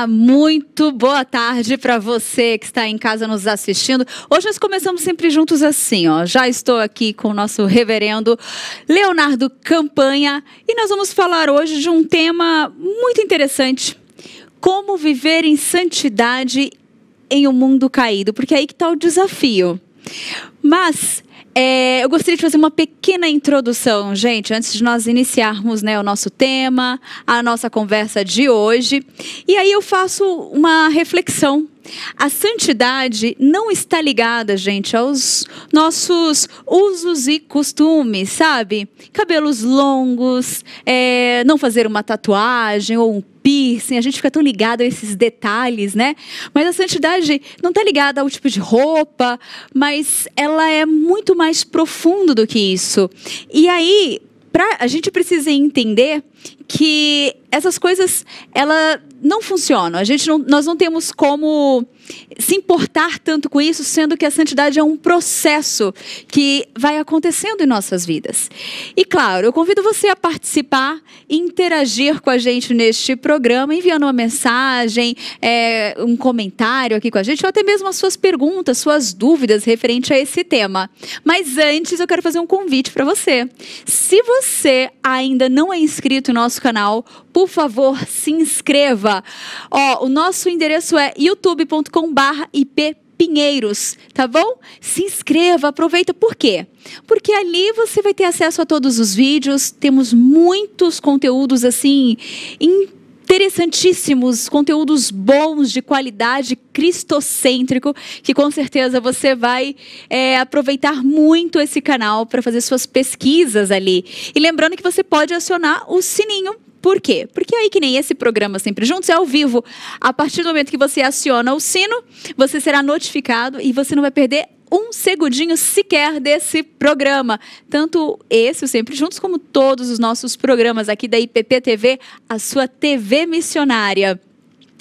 Olá, muito boa tarde para você que está em casa nos assistindo. Hoje nós começamos sempre juntos assim, ó. Já estou aqui com o nosso reverendo Leonardo Campanha e nós vamos falar hoje de um tema muito interessante. Como viver em santidade em um mundo caído, porque é aí que está o desafio. Mas eu gostaria de fazer uma pequena introdução, gente, antes de nós iniciarmos, né, o nosso tema, a nossa conversa de hoje. E aí eu faço uma reflexão. A santidade não está ligada, gente, aos nossos usos e costumes, sabe? Cabelos longos, não fazer uma tatuagem ou um piercing, a gente fica tão ligado a esses detalhes, né? Mas a santidade não está ligada ao tipo de roupa, mas ela é muito mais profundo do que isso. E aí, a gente precisa entender que essas coisas, elas não funcionam. Nós não temos como se importar tanto com isso, sendo que a santidade é um processo que vai acontecendo em nossas vidas. E claro, eu convido você a participar e interagir com a gente neste programa, enviando uma mensagem, um comentário aqui com a gente, ou até mesmo as suas perguntas, suas dúvidas referente a esse tema. Mas antes, eu quero fazer um convite para você. Se você ainda não é inscrito no nosso canal, por favor, se inscreva. O nosso endereço é youtube.com/ipPinheiros, tá bom? Se inscreva, aproveita. Por quê? Porque ali você vai ter acesso a todos os vídeos. Temos muitos conteúdos assim interessantíssimos, conteúdos bons, de qualidade, cristocêntrico, que com certeza você vai aproveitar muito esse canal para fazer suas pesquisas ali. E lembrando que você pode acionar o sininho. Por quê? Porque aí, que nem esse programa Sempre Juntos, é ao vivo. A partir do momento que você aciona o sino, você será notificado e você não vai perder um segundinho sequer desse programa. Tanto esse, o Sempre Juntos, como todos os nossos programas aqui da IPP-TV, a sua TV missionária.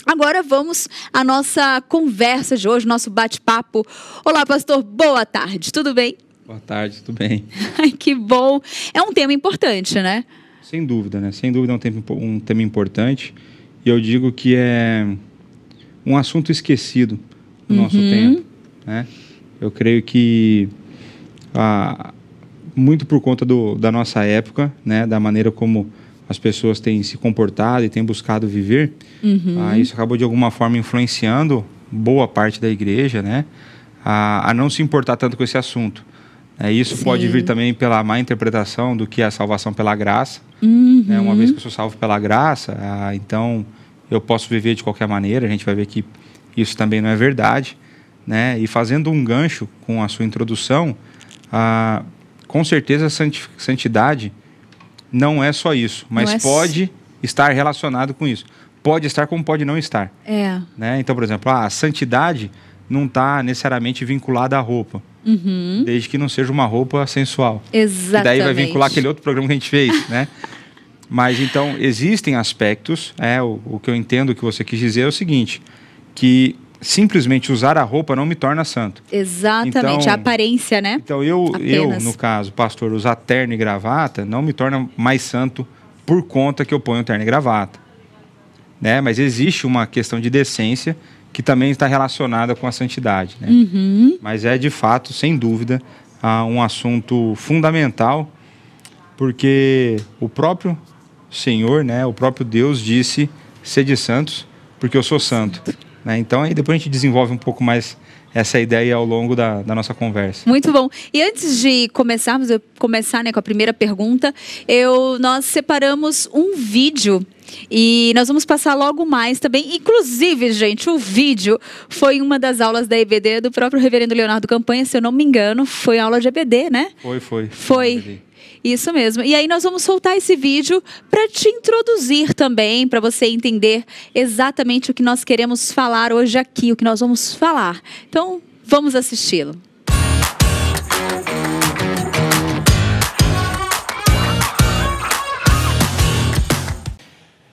Agora vamos à nossa conversa de hoje, nosso bate-papo. Olá, pastor, boa tarde, tudo bem? Boa tarde, tudo bem. Ai, que bom. É um tema importante, né? Sem dúvida, né? Sem dúvida é um tema importante. E eu digo que é um assunto esquecido no nosso tempo, né? Eu creio que muito por conta da nossa época, né? Da maneira como as pessoas têm se comportado e têm buscado viver, isso acabou de alguma forma influenciando boa parte da igreja, né? A não se importar tanto com esse assunto. Isso Sim. pode vir também pela má interpretação do que é a salvação pela graça. Né? Uma vez que eu sou salvo pela graça, então eu posso viver de qualquer maneira. A gente vai ver que isso também não é verdade. Né? E fazendo um gancho com a sua introdução, com certeza a santidade não é só isso, mas pode estar relacionado com isso. Pode estar como pode não estar. Né? Então, por exemplo, a santidade não está necessariamente vinculada à roupa. Desde que não seja uma roupa sensual. Exatamente. E daí vai vincular aquele outro programa que a gente fez, né? Mas então, existem aspectos, o que eu entendo que você quis dizer é o seguinte, que simplesmente usar a roupa não me torna santo. Exatamente, então, a aparência, né? Então, eu, no caso, pastor, usar terno e gravata não me torna mais santo por conta que eu ponho terno e gravata. Né? Mas existe uma questão de decência que também está relacionada com a santidade, né? Mas é de fato, sem dúvida, um assunto fundamental, porque o próprio Senhor, né, o próprio Deus disse: sede santos, porque eu sou santo. Né? Então, aí depois a gente desenvolve um pouco mais essa ideia ao longo da nossa conversa. Muito bom. E antes de começar, né, com a primeira pergunta, nós separamos um vídeo e nós vamos passar logo mais também. Inclusive, gente, o vídeo foi uma das aulas da EBD do próprio reverendo Leonardo Campanha, se eu não me engano, foi aula de EBD, né? Foi. Isso mesmo. E aí nós vamos soltar esse vídeo para te introduzir também, para você entender exatamente o que nós queremos falar hoje aqui, o que nós vamos falar. Então, vamos assisti-lo.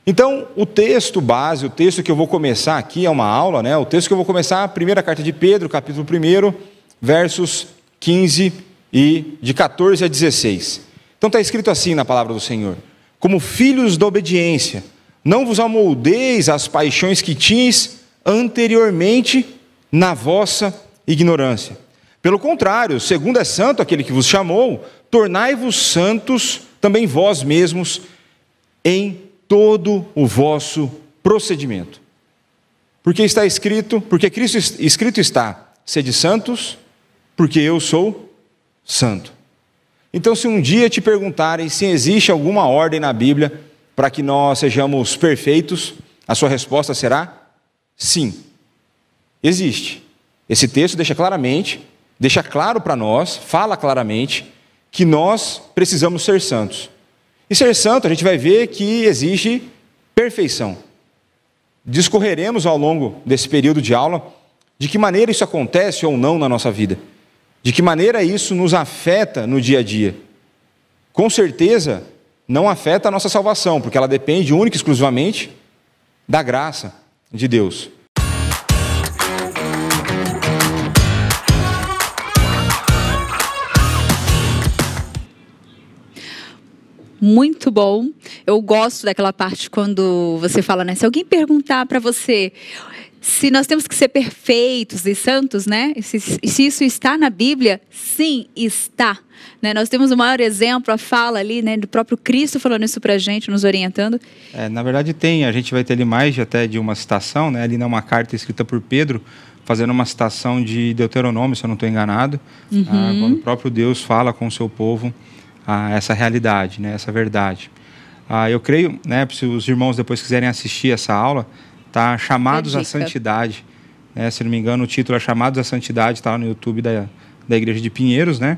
Então, o texto base, o texto que eu vou começar aqui é uma aula, né? O texto que eu vou começar, a primeira carta de Pedro, capítulo 1, versos 15 e de 14 a 16. Então está escrito assim na palavra do Senhor: como filhos da obediência, Não vos amoldeis às paixões que tinhas anteriormente na vossa ignorância. Pelo contrário, segundo é santo aquele que vos chamou, tornai-vos santos também vós mesmos em todo o vosso procedimento. Porque está escrito, porque Cristo escrito está, sede santos, porque eu sou santo. Então, se um dia te perguntarem se existe alguma ordem na Bíblia para que nós sejamos perfeitos, a sua resposta será sim. Existe. Esse texto deixa claro para nós, fala claramente, que nós precisamos ser santos. E ser santo, a gente vai ver que exige perfeição. Discorreremos ao longo desse período de aula de que maneira isso acontece ou não na nossa vida. De que maneira isso nos afeta no dia a dia. Com certeza, não afeta a nossa salvação, porque ela depende única e exclusivamente da graça de Deus. Muito bom. Eu gosto daquela parte quando você fala, né? Se alguém perguntar para você se nós temos que ser perfeitos e santos, né? Se isso está na Bíblia, sim, está. Né? Nós temos o maior exemplo, a fala ali, né, do próprio Cristo falando isso para a gente, nos orientando. Na verdade a gente vai ter ali mais até de uma citação, né? Ali numa carta escrita por Pedro, fazendo uma citação de Deuteronômio, se eu não estou enganado, quando o próprio Deus fala com o seu povo essa realidade, né, essa verdade. Eu creio, né, se os irmãos depois quiserem assistir essa aula, tá, Chamados à Santidade, né, se não me engano o título é Chamados à Santidade, está lá no YouTube da Igreja de Pinheiros, né,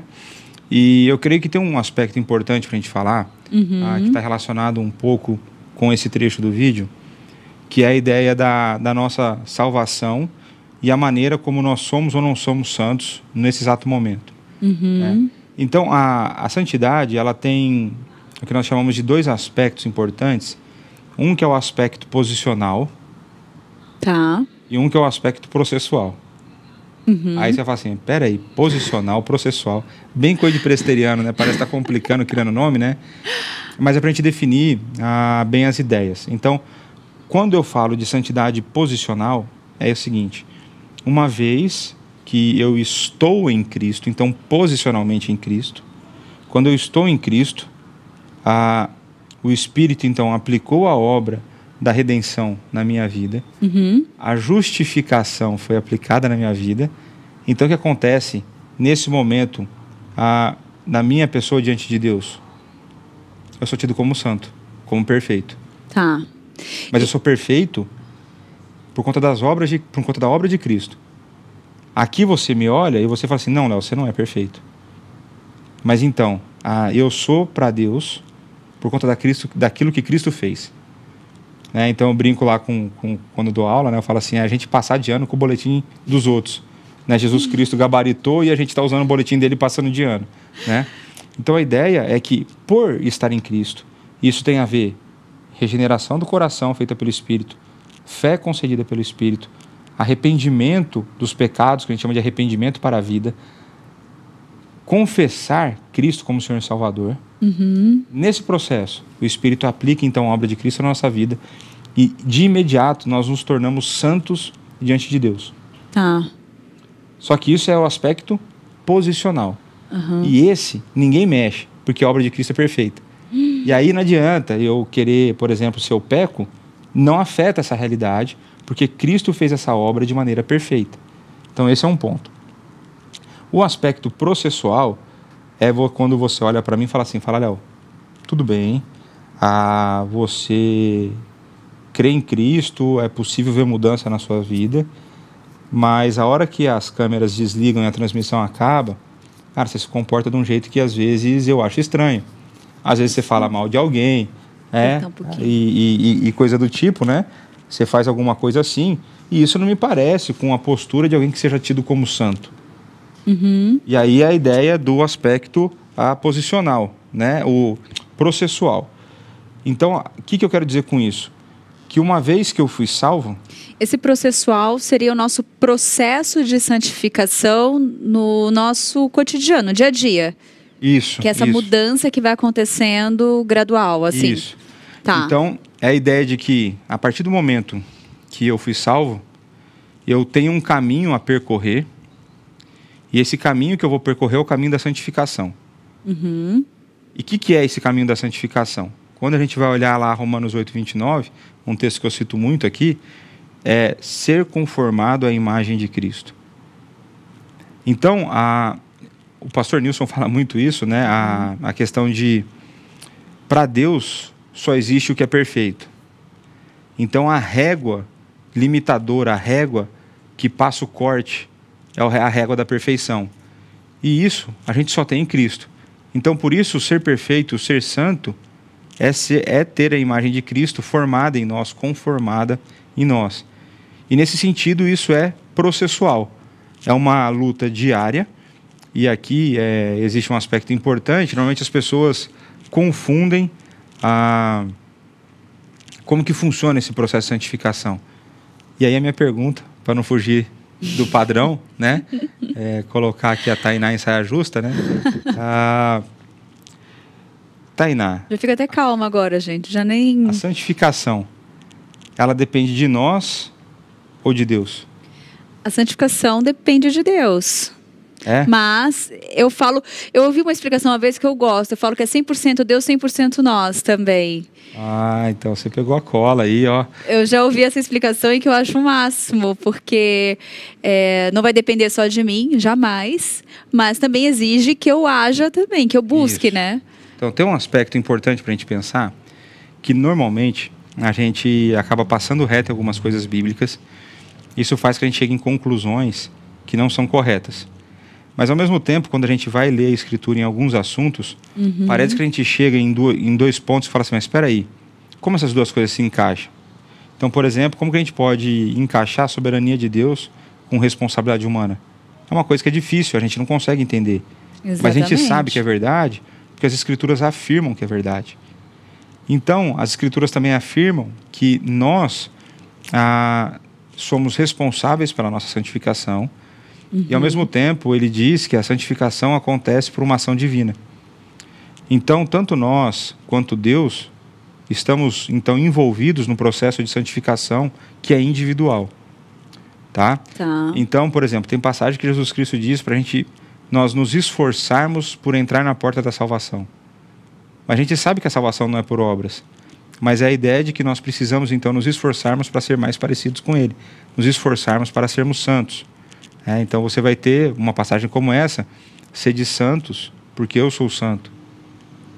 e eu creio que tem um aspecto importante para a gente falar, que está relacionado um pouco com esse trecho do vídeo, que é a ideia da nossa salvação e a maneira como nós somos ou não somos santos nesse exato momento. Né? Então, a santidade, ela tem o que nós chamamos de dois aspectos importantes. Um que é o aspecto posicional. Tá. E um que é o aspecto processual. Aí você fala assim, peraí, posicional, processual. Bem coisa de presbiteriano, né? Parece que está complicando, criando nome, né? Mas é para a gente definir bem as ideias. Então, quando eu falo de santidade posicional, é o seguinte. Uma vez que eu estou em Cristo, então posicionalmente em Cristo, quando eu estou em Cristo, o Espírito então aplicou a obra da redenção na minha vida, a justificação foi aplicada na minha vida, então o que acontece nesse momento na minha pessoa diante de Deus? Eu sou tido como santo, como perfeito. Tá. Mas eu sou perfeito por conta por conta da obra de Cristo. Aqui você me olha e você fala assim, não, Léo, você não é perfeito. Mas então, eu sou para Deus por conta daquilo que Cristo fez. Né? Então eu brinco lá quando eu dou aula, né? Eu falo assim, a gente passar de ano com o boletim dos outros. Né? Jesus Cristo gabaritou e a gente está usando o boletim dele passando de ano. Né? Então a ideia é que, por estar em Cristo, isso tem a ver regeneração do coração feita pelo Espírito, fé concedida pelo Espírito, arrependimento dos pecados, que a gente chama de arrependimento para a vida, confessar Cristo como Senhor e Salvador. Nesse processo, o Espírito aplica então a obra de Cristo na nossa vida e de imediato nós nos tornamos santos diante de Deus. Tá. Só que isso é o aspecto posicional. E esse ninguém mexe, porque a obra de Cristo é perfeita. E aí não adianta eu querer, por exemplo, se eu peco, não afeta essa realidade, porque Cristo fez essa obra de maneira perfeita. Então esse é um ponto. O aspecto processual é quando você olha para mim e fala assim, Léo, tudo bem, você crê em Cristo, é possível ver mudança na sua vida, mas a hora que as câmeras desligam e a transmissão acaba, cara, você se comporta de um jeito que às vezes eu acho estranho. Às vezes você fala mal de alguém, e coisa do tipo, né? Você faz alguma coisa assim, e isso não me parece com a postura de alguém que seja tido como santo. E aí a ideia do aspecto posicional, né? O processual. Então, o que eu quero dizer com isso? Que uma vez que eu fui salvo... Esse processual seria o nosso processo de santificação no nosso cotidiano, dia a dia. Isso. Que é essa mudança que vai acontecendo gradual, assim. Isso. Tá. Então, é a ideia de que, a partir do momento que eu fui salvo, eu tenho um caminho a percorrer, e esse caminho que eu vou percorrer é o caminho da santificação. Uhum. E o que é esse caminho da santificação? Quando a gente vai olhar lá Romanos 8:29, um texto que eu cito muito aqui, é ser conformado à imagem de Cristo. Então, o pastor Nilson fala muito isso, né? A questão de, para Deus, só existe o que é perfeito. Então, a régua limitadora, a régua que passa o corte, é a régua da perfeição. E isso a gente só tem em Cristo. Então, por isso, ser perfeito, ser santo, é ter a imagem de Cristo formada em nós, conformada em nós. E nesse sentido, isso é processual. É uma luta diária. E aqui existe um aspecto importante. Normalmente as pessoas confundem como que funciona esse processo de santificação. E aí a minha pergunta, para não fugir do padrão, né? Colocar aqui a Tainá em saia justa, né? Tainá. Já fica até calma agora, gente. Já nem... A santificação, ela depende de nós ou de Deus? A santificação depende de Deus. Mas eu ouvi uma explicação uma vez que eu gosto. Eu falo que é 100% Deus, 100% nós também. Então você pegou a cola aí, ó. Eu já ouvi essa explicação e que eu acho o máximo, porque não vai depender só de mim, jamais, mas também exige que eu haja também, que eu busque, Isso. né? Então tem um aspecto importante para a gente pensar, que normalmente a gente acaba passando reto em algumas coisas bíblicas. Isso faz que a gente chegue em conclusões que não são corretas. Mas, ao mesmo tempo, quando a gente vai ler a Escritura em alguns assuntos, parece que a gente chega em dois pontos e fala assim, mas espera aí, como essas duas coisas se encaixam? Então, por exemplo, como que a gente pode encaixar a soberania de Deus com responsabilidade humana? É uma coisa que é difícil, a gente não consegue entender. Exatamente. Mas a gente sabe que é verdade, porque as Escrituras afirmam que é verdade. Então, as Escrituras também afirmam que nós somos responsáveis pela nossa santificação. E, ao mesmo tempo, ele diz que a santificação acontece por uma ação divina. Então, tanto nós quanto Deus estamos, então, envolvidos no processo de santificação que é individual. Tá? Então, por exemplo, tem passagem que Jesus Cristo diz para nós nos esforçarmos por entrar na porta da salvação. A gente sabe que a salvação não é por obras, mas é a ideia de que nós precisamos, então, nos esforçarmos para ser mais parecidos com Ele, nos esforçarmos para sermos santos. Então você vai ter uma passagem como essa, sede santos, porque eu sou santo.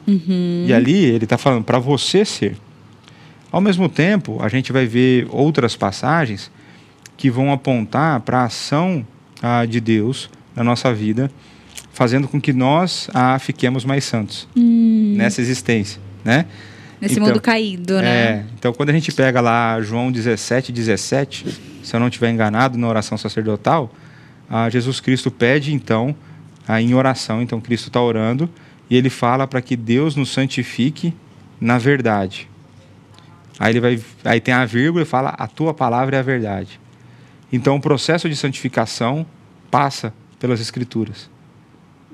E ali ele está falando para você ser. Ao mesmo tempo, a gente vai ver outras passagens que vão apontar para a ação de Deus na nossa vida, fazendo com que nós fiquemos mais santos nessa existência, né? Nesse mundo caído, né? Então, quando a gente pega lá João 17:17, se eu não estiver enganado, na oração sacerdotal, Jesus Cristo pede, então, em oração, então Cristo está orando, e ele fala para que Deus nos santifique na verdade. Aí tem a vírgula e fala, a tua palavra é a verdade. Então, o processo de santificação passa pelas Escrituras.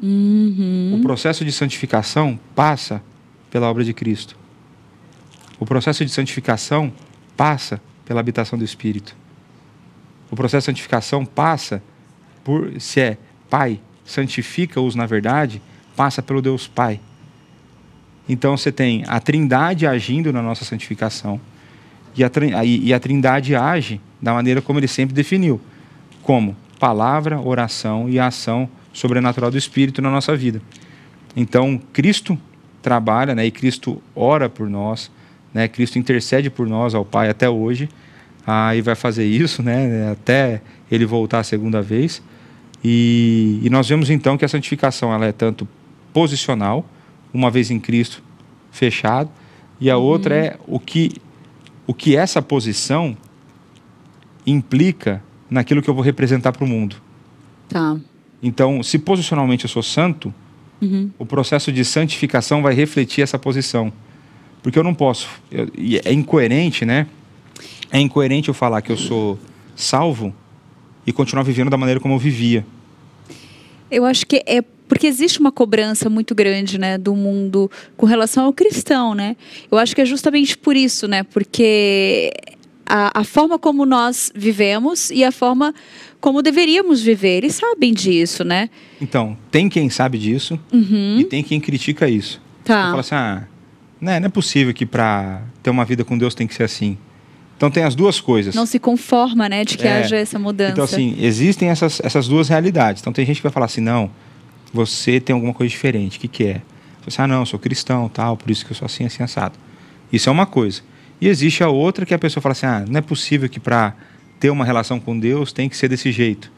O processo de santificação passa pela obra de Cristo. O processo de santificação passa pela habitação do Espírito. O processo de santificação passa se é Pai, santifica-os na verdade, passa pelo Deus Pai. Então você tem a Trindade agindo na nossa santificação, e a Trindade age da maneira como ele sempre definiu, como palavra, oração e ação sobrenatural do Espírito na nossa vida. Então Cristo trabalha, né, e Cristo ora por nós, né, Cristo intercede por nós ao Pai até hoje, e vai fazer isso, né, até ele voltar a segunda vez. E nós vemos então que a santificação ela é tanto posicional, uma vez em Cristo fechado, e a outra é o que essa posição implica naquilo que eu vou representar para o mundo. Então, se posicionalmente eu sou santo, o processo de santificação vai refletir essa posição. Porque eu não posso, é incoerente, né? É incoerente eu falar que eu sou salvo e continuar vivendo da maneira como eu vivia. Eu acho que Porque existe uma cobrança muito grande, né, do mundo com relação ao cristão, né? Eu acho que é justamente por isso, né? Porque a forma como nós vivemos e a forma como deveríamos viver, eles sabem disso, né? Então, tem quem sabe disso e tem quem critica isso. Tá. Fala assim, não é possível que para ter uma vida com Deus tem que ser assim. Então tem as duas coisas. Não se conforma, né, de que haja essa mudança. Então assim, existem essas duas realidades. Então tem gente que vai falar assim, não, você tem alguma coisa diferente. O que é? Você não, eu sou cristão, tal, por isso que eu sou assim, assim, assado. Isso é uma coisa. E existe a outra que a pessoa fala assim, não é possível que para ter uma relação com Deus tem que ser desse jeito.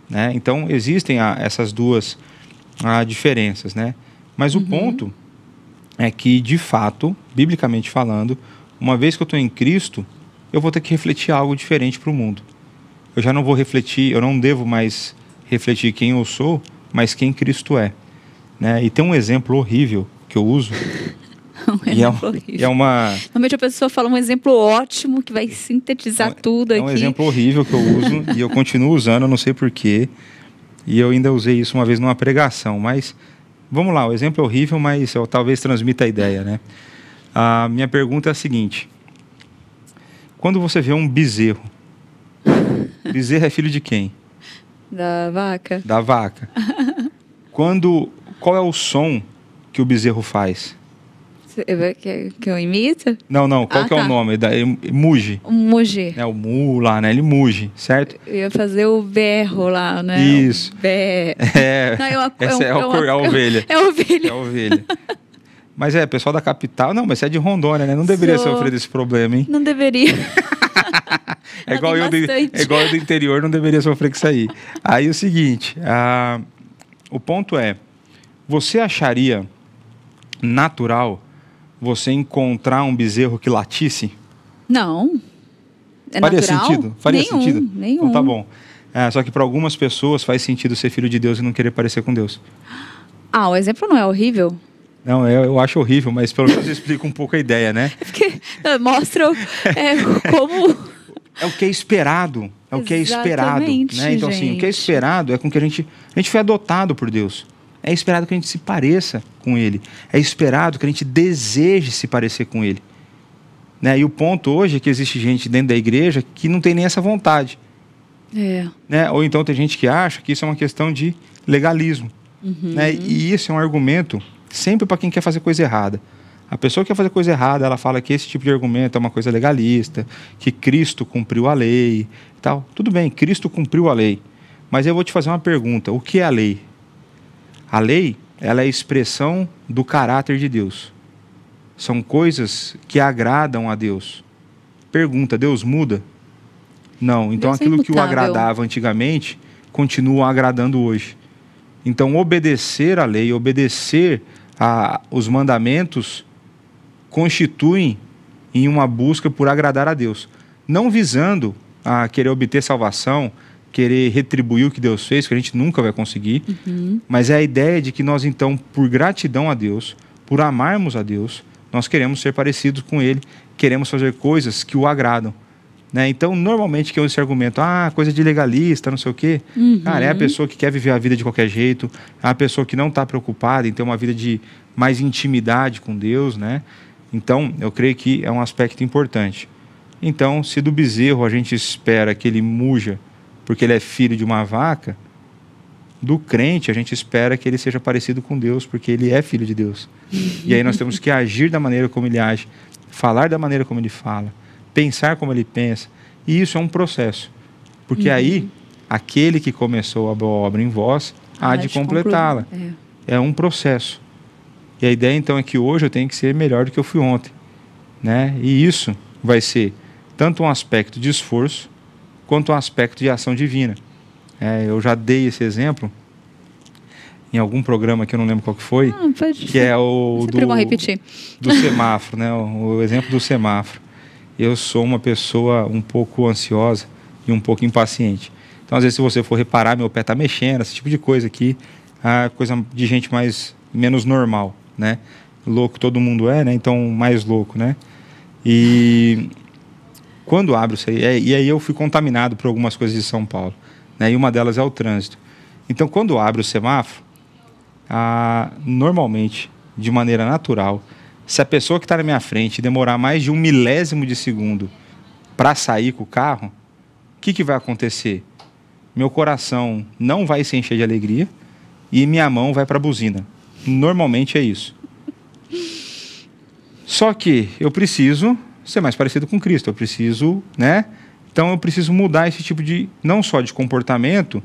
Né? Então existem essas duas diferenças, né? Mas o ponto é que, de fato, biblicamente falando, uma vez que eu estou em Cristo, eu vou ter que refletir algo diferente para o mundo. Eu já não vou refletir, eu não devo mais refletir quem eu sou, mas quem Cristo é. Né? E tem um exemplo horrível que eu uso. Normalmente a pessoa fala um exemplo ótimo que vai sintetizar tudo aqui. É um exemplo horrível que eu uso e eu continuo usando, eu não sei porquê. E eu ainda usei isso uma vez numa pregação. Mas, vamos lá, o exemplo é horrível, mas eu talvez transmita a ideia, né? A minha pergunta é a seguinte. Quando você vê um bezerro, bezerro é filho de quem? Da vaca. Da vaca. Qual é o som que o bezerro faz? Que eu imito? Não. Qual que é o nome? Muge. Muge. O mu lá, né? Ele muge, certo? Eu ia fazer o berro lá, né? Isso. Essa é a ovelha. É a ovelha. É a ovelha. Mas pessoal da capital... Não, mas você é de Rondônia, né? Não deveria sofrer desse problema, hein? Não deveria. É igual eu do interior, não deveria sofrer com isso aí. Aí o seguinte, o ponto é, você acharia natural você encontrar um bezerro que latisse? Não. Faria natural? sentido? Faria sentido? Nenhum. Então tá bom. Só que para algumas pessoas faz sentido ser filho de Deus e não querer parecer com Deus. O exemplo não é horrível? Não, eu acho horrível, mas pelo menos explica um pouco a ideia, né? Porque mostra como... É o que é esperado. É o que é esperado. Né? Então, assim, o que é esperado é com que a gente foi adotado por Deus. É esperado que a gente se pareça com Ele. É esperado que a gente deseje se parecer com Ele. Né? E o ponto hoje é que existe gente dentro da igreja que não tem nem essa vontade. Né? Ou então tem gente que acha que isso é uma questão de legalismo. Né? E isso é um argumento sempre para quem quer fazer coisa errada. A pessoa que quer fazer coisa errada, ela fala que esse tipo de argumento é uma coisa legalista, que Cristo cumpriu a lei e tal. Tudo bem, Cristo cumpriu a lei. Mas eu vou te fazer uma pergunta. O que é a lei? A lei, ela é a expressão do caráter de Deus. São coisas que agradam a Deus. Pergunta, Deus muda? Não. Então Deus aquilo que o imutável. agradava antigamente, continua agradando hoje. Então obedecer à lei, obedecer os mandamentos, constituem em uma busca por agradar a Deus. Não visando a querer obter salvação, querer retribuir o que Deus fez, que a gente nunca vai conseguir, mas é a ideia de que nós, então, por gratidão a Deus, por amarmos a Deus, nós queremos ser parecidos com Ele, queremos fazer coisas que o agradam. Né? Então, normalmente, que eu esse argumento, coisa de legalista, não sei o quê, cara, é a pessoa que quer viver a vida de qualquer jeito, é a pessoa que não está preocupada em ter uma vida de mais intimidade com Deus, né? Então, eu creio que é um aspecto importante. Então, se do bezerro a gente espera que ele muja porque ele é filho de uma vaca, do crente a gente espera que ele seja parecido com Deus porque ele é filho de Deus. E aí nós temos que agir da maneira como ele age, falar da maneira como ele fala, pensar como ele pensa. E isso é um processo. Porque aí, aquele que começou a boa obra em vós, há de completá-la. É um processo. E a ideia, então, é que hoje eu tenho que ser melhor do que eu fui ontem. Né? E isso vai ser tanto um aspecto de esforço, quanto um aspecto de ação divina. Eu já dei esse exemplo em algum programa que eu não lembro qual que foi, que é o do semáforo, né? O exemplo do semáforo. Eu sou uma pessoa um pouco ansiosa e um pouco impaciente. Então, às vezes, se você for reparar, meu pé está mexendo, esse tipo de coisa aqui, coisa de gente menos normal, né? Louco todo mundo é, né? Então, mais louco, né? E quando abro isso aí, e aí eu fui contaminado por algumas coisas de São Paulo, né? E uma delas é o trânsito. Então, quando abro o semáforo, normalmente, de maneira natural, se a pessoa que está na minha frente demorar mais de 1 milésimo de segundo para sair com o carro, o que vai acontecer? Meu coração não vai se encher de alegria e minha mão vai para a buzina. Normalmente é isso. Só que eu preciso ser mais parecido com Cristo, eu preciso, né? Então eu preciso mudar esse tipo de, não só de comportamento,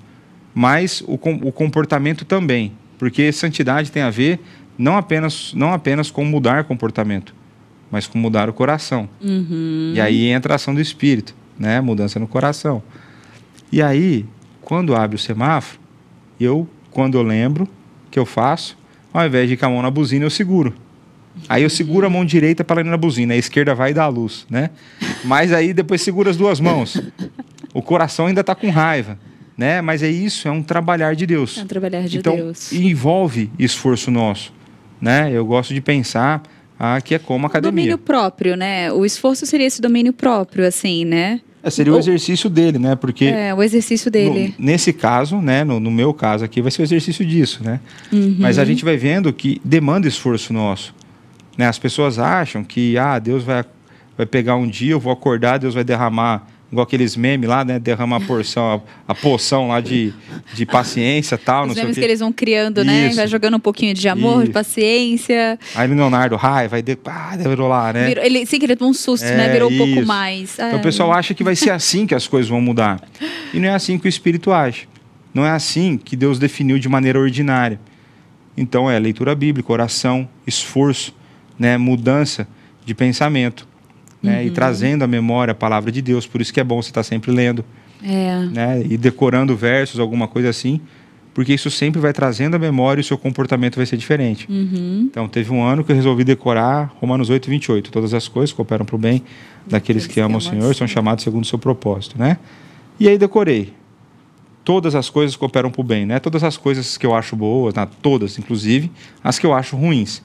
mas o comportamento também. Porque santidade tem a ver não apenas com mudar comportamento, mas com mudar o coração. Uhum. E aí entra a ação do Espírito, né? Mudança no coração. E aí, quando abre o semáforo, quando eu lembro, que eu faço, ao invés de ir com a mão na buzina, eu seguro. Aí eu seguro a mão direita para ir na buzina, a esquerda vai dar a luz, né? Mas aí depois segura as duas mãos. O coração ainda está com raiva, né? Mas é um trabalhar de Deus. É um trabalhar de então, Deus. Envolve esforço nosso, né? Eu gosto de pensar que é como academia. Domínio próprio, né? O esforço seria esse domínio próprio, assim, né? Seria o exercício dele, né? Porque o exercício dele. Nesse caso, né? No meu caso aqui, vai ser o exercício disso, né? Uhum. Mas a gente vai vendo que demanda esforço nosso. Né? As pessoas acham que Deus vai pegar um dia, eu vou acordar, Deus vai derramar, igual aqueles memes lá, né? Derrama a poção lá de paciência e tal. Os memes que eles vão criando, né? Vai jogando um pouquinho de amor, de paciência. Aí o Leonardo, vai virou lá, né? Ele levou um susto, né? Virou um pouco mais. Então o pessoal acha que vai ser assim que as coisas vão mudar. E não é assim que o Espírito age. Não é assim que Deus definiu de maneira ordinária. Então leitura bíblica, oração, esforço, né? Mudança de pensamento. Né? E trazendo à memória a palavra de Deus. Por isso que é bom você estar sempre lendo. Né? E decorando versos, alguma coisa assim. Porque isso sempre vai trazendo à memória e o seu comportamento vai ser diferente. Então, teve um ano que eu resolvi decorar Romanos 8:28. Todas as coisas cooperam para o bem daqueles que amam o Senhor, são chamados segundo o seu propósito. Né? E aí decorei. Todas as coisas cooperam para o bem. Né? Todas as coisas que eu acho boas, todas, inclusive, as que eu acho ruins.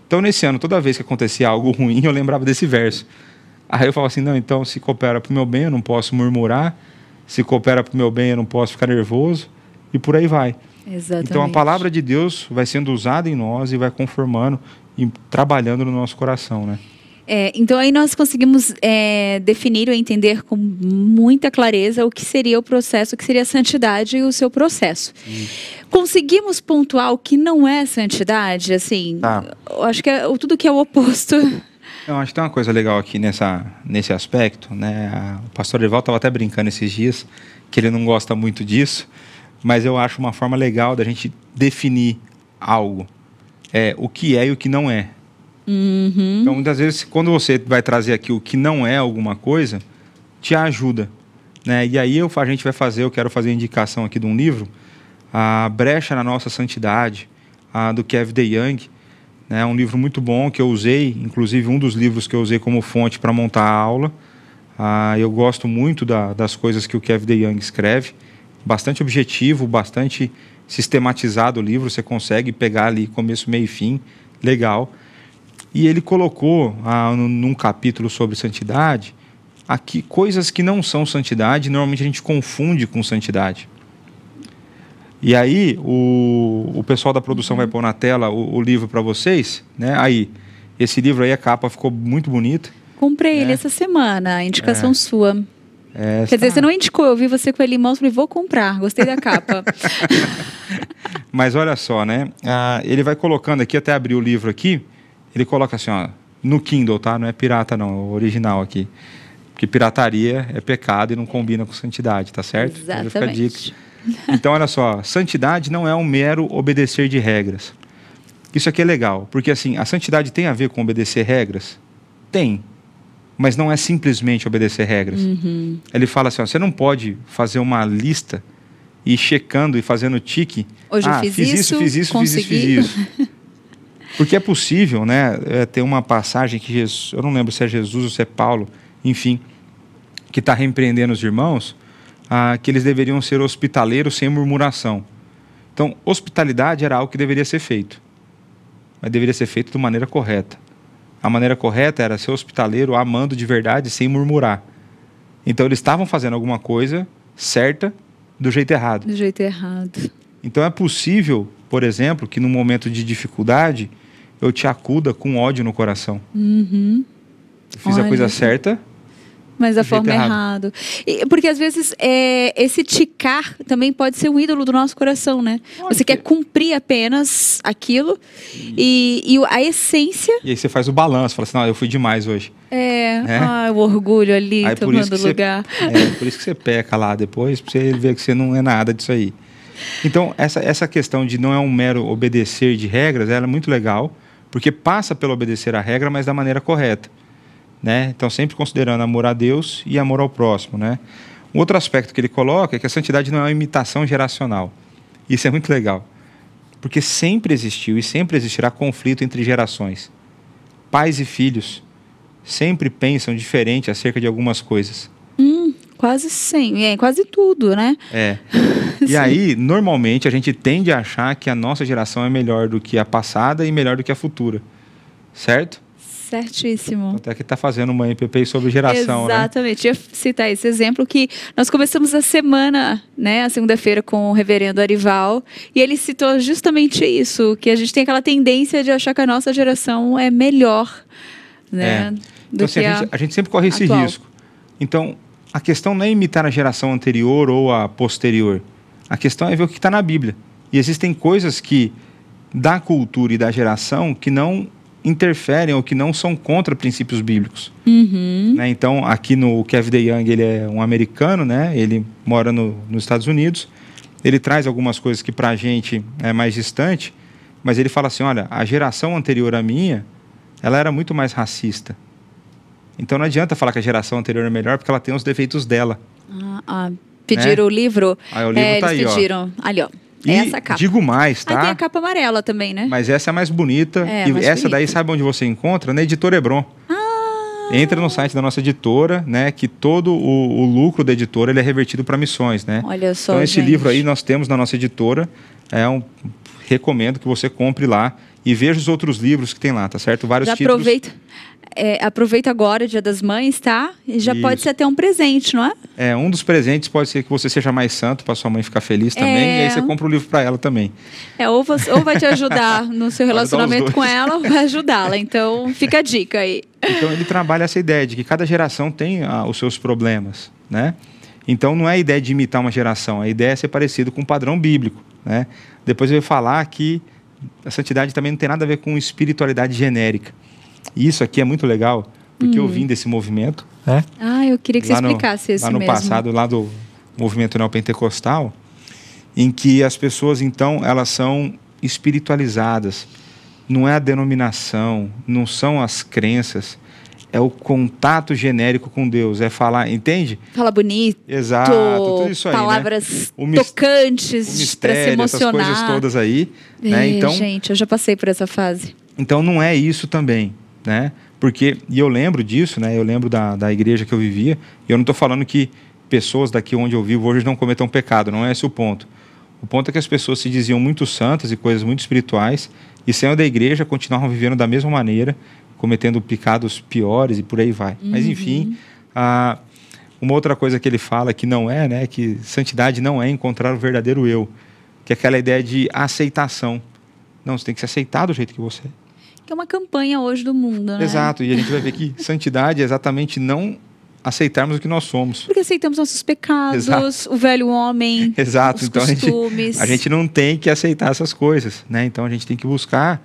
Então, nesse ano, toda vez que acontecia algo ruim, eu lembrava desse verso. Aí eu falava assim, não, então se coopera para o meu bem, eu não posso murmurar. Se coopera para o meu bem, eu não posso ficar nervoso. E por aí vai. Exatamente. Então a palavra de Deus vai sendo usada em nós e vai conformando e trabalhando no nosso coração, né? Então aí nós conseguimos definir ou entender com muita clareza o que seria o processo, o que seria a santidade e o seu processo. Conseguimos pontuar o que não é santidade? Assim, eu acho que tudo que é o oposto. Eu acho que tem uma coisa legal aqui nesse aspecto, né? O pastor Eval estava até brincando esses dias que ele não gosta muito disso, mas eu acho uma forma legal da gente definir algo, o que é e o que não é. Então, muitas vezes, quando você vai trazer aqui o que não é alguma coisa, te ajuda, né? E aí a gente vai eu quero fazer a indicação aqui de um livro, A Brecha na Nossa Santidade, do Kevin DeYoung. É um livro muito bom que eu usei, inclusive um dos livros que eu usei como fonte para montar a aula. Eu gosto muito das coisas que o Kevin DeYoung escreve. Bastante objetivo, bastante sistematizado o livro. Você consegue pegar ali começo, meio e fim. Legal. E ele colocou num capítulo sobre santidade aqui coisas que não são santidade. Normalmente a gente confunde com santidade. E aí, o pessoal da produção vai pôr na tela o livro para vocês, né? Aí, esse livro aí, a capa ficou muito bonita. Comprei ele essa semana, indicação sua. Quer dizer, você não indicou, eu vi você com ele em mãos e falei, vou comprar, gostei da capa. Mas olha só, né? Ele vai colocando aqui, até abrir o livro aqui, ele coloca assim, no Kindle, tá? Não é pirata não, é o original aqui. Porque pirataria é pecado e não combina com santidade, tá certo? Exatamente. Fica a dica. Então, olha só, santidade não é um mero obedecer de regras. Isso aqui é legal, porque assim, a santidade tem a ver com obedecer regras? Tem, mas não é simplesmente obedecer regras. Ele fala assim, você não pode fazer uma lista e ir checando e fazendo tique. Hoje eu fiz isso, consegui. Porque é possível, né, ter uma passagem que Jesus, eu não lembro se é Jesus ou se é Paulo, enfim, que está repreendendo os irmãos, que eles deveriam ser hospitaleiros sem murmuração. Então, hospitalidade era algo que deveria ser feito, mas deveria ser feito de maneira correta. A maneira correta era ser hospitaleiro amando de verdade sem murmurar. Então, eles estavam fazendo alguma coisa certa do jeito errado. Do jeito errado. Então, é possível, por exemplo, que num momento de dificuldade, eu te acuda com ódio no coração. Eu fiz a coisa certa, mas da do jeito forma errado. errada. Porque às vezes esse ticar também pode ser um ídolo do nosso coração, né? Pode Você ser. quer cumprir apenas aquilo e a essência E aí você faz o balanço, fala assim, não, eu fui demais hoje. o orgulho ali Aí por isso tomando que lugar. por isso que você peca lá depois, pra você ver que você não é nada disso aí. Então, essa questão de não é um mero obedecer de regras, ela é muito legal, porque passa pelo obedecer a regra, mas da maneira correta. Né? Então, sempre considerando amor a Deus e amor ao próximo. Né? Um outro aspecto que ele coloca é que a santidade não é uma imitação geracional. Isso é muito legal, porque sempre existiu e sempre existirá conflito entre gerações. Pais e filhos sempre pensam diferente acerca de algumas coisas. Quase sempre, quase tudo, né? E Sim. aí, normalmente, a gente tende a achar que a nossa geração é melhor do que a passada e melhor do que a futura. Certo? Certíssimo. Até que está fazendo uma MPP sobre geração, né? Exatamente. Eu ia citar esse exemplo que nós começamos a semana, né, a segunda-feira com o reverendo Arival, e ele citou justamente isso, que a gente tem aquela tendência de achar que a nossa geração é melhor, né, do Então, assim, que a gente sempre corre esse atual. risco. Então, a questão não é imitar a geração anterior ou a posterior. A questão é ver o que está na Bíblia. E existem coisas que, da cultura e da geração, que não interferem ou que não são contra princípios bíblicos. Né? Então, aqui no Kevin DeYoung, ele é um americano, né? Ele mora nos Estados Unidos. Ele traz algumas coisas que para a gente é mais distante, mas ele fala assim, olha, a geração anterior à minha, ela era muito mais racista. Então não adianta falar que a geração anterior é melhor, porque ela tem os defeitos dela. Pediram o livro? Aí o livro tá eles aí, ó. pediram. Ali, ó. E Essa capa. digo mais, tá? Aí tem a capa amarela também, né? Mas essa é a mais bonita. É, e mais essa daí, bonita. sabe onde você encontra? Na Editora Hebron. Entra no site da nossa editora, né? Que todo o lucro da editora ele é revertido para missões, né? Olha só, então esse gente. livro aí nós temos na nossa editora. Recomendo que você compre lá e veja os outros livros que tem lá, tá certo? Vários Já títulos. aproveita agora, Dia das Mães, tá? E já pode Isso. ser até um presente, não é? Um dos presentes pode ser que você seja mais santo para sua mãe ficar feliz também. E aí você compra o livro para ela também. Ou vai te ajudar no seu Vai ajudar os relacionamento dois. com ela, ou vai ajudá-la. Então, fica a dica aí. Então ele trabalha essa ideia de que cada geração tem os seus problemas, né? Então não é a ideia de imitar uma geração, a ideia é ser parecido com o padrão bíblico, né? Depois eu vou falar que a santidade também não tem nada a ver com espiritualidade genérica. E isso aqui é muito legal, porque eu vim desse movimento, né? Eu queria que você explicasse isso lá no mesmo. passado, lá do movimento neopentecostal, em que as pessoas, então, elas são espiritualizadas. Não é a denominação, não são as crenças, é o contato genérico com Deus, é falar, entende? Fala bonito. Exato, tudo isso aí, Palavras né? tocantes para se mistério, emocionar. essas coisas todas aí, né? Então, gente, eu já passei por essa fase. então não é isso também, né? Porque, e eu lembro disso, né? Eu lembro da igreja que eu vivia, e eu não estou falando que pessoas daqui onde eu vivo hoje não cometam pecado, não é esse o ponto. O ponto é que as pessoas se diziam muito santas e coisas muito espirituais, e saindo da igreja continuavam vivendo da mesma maneira, cometendo pecados piores e por aí vai. Mas enfim, uma outra coisa que ele fala que não é, né? Que santidade não é encontrar o verdadeiro eu, que é aquela ideia de aceitação. Não, você tem que se aceitar do jeito que você é. Que é uma campanha hoje do mundo, né? Exato, e a gente vai ver que santidade é exatamente não aceitarmos o que nós somos. Porque aceitamos nossos pecados, Exato. o velho homem, Exato, os então costumes. a gente não tem que aceitar essas coisas, né? Então a gente tem que buscar,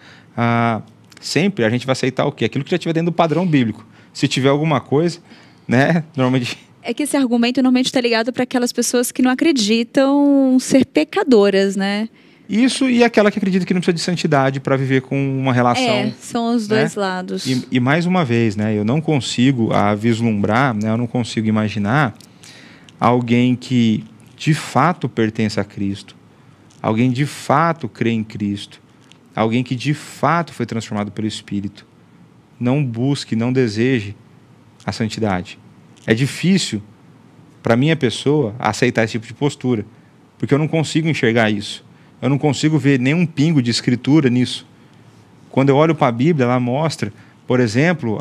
sempre a gente vai aceitar o quê? Aquilo que já estiver dentro do padrão bíblico. Se tiver alguma coisa, né? Normalmente... É que esse argumento normalmente está ligado para aquelas pessoas que não acreditam ser pecadoras, né? Isso e aquela que acredita que não precisa de santidade para viver com uma relação. São os dois lados. E mais uma vez, né, eu não consigo vislumbrar, né, eu não consigo imaginar alguém que de fato pertence a Cristo, alguém de fato crê em Cristo, alguém que de fato foi transformado pelo Espírito, não busque, não deseje a santidade. É difícil para minha pessoa aceitar esse tipo de postura, porque eu não consigo enxergar isso. Eu não consigo ver nenhum pingo de escritura nisso. Quando eu olho para a Bíblia, ela mostra, por exemplo,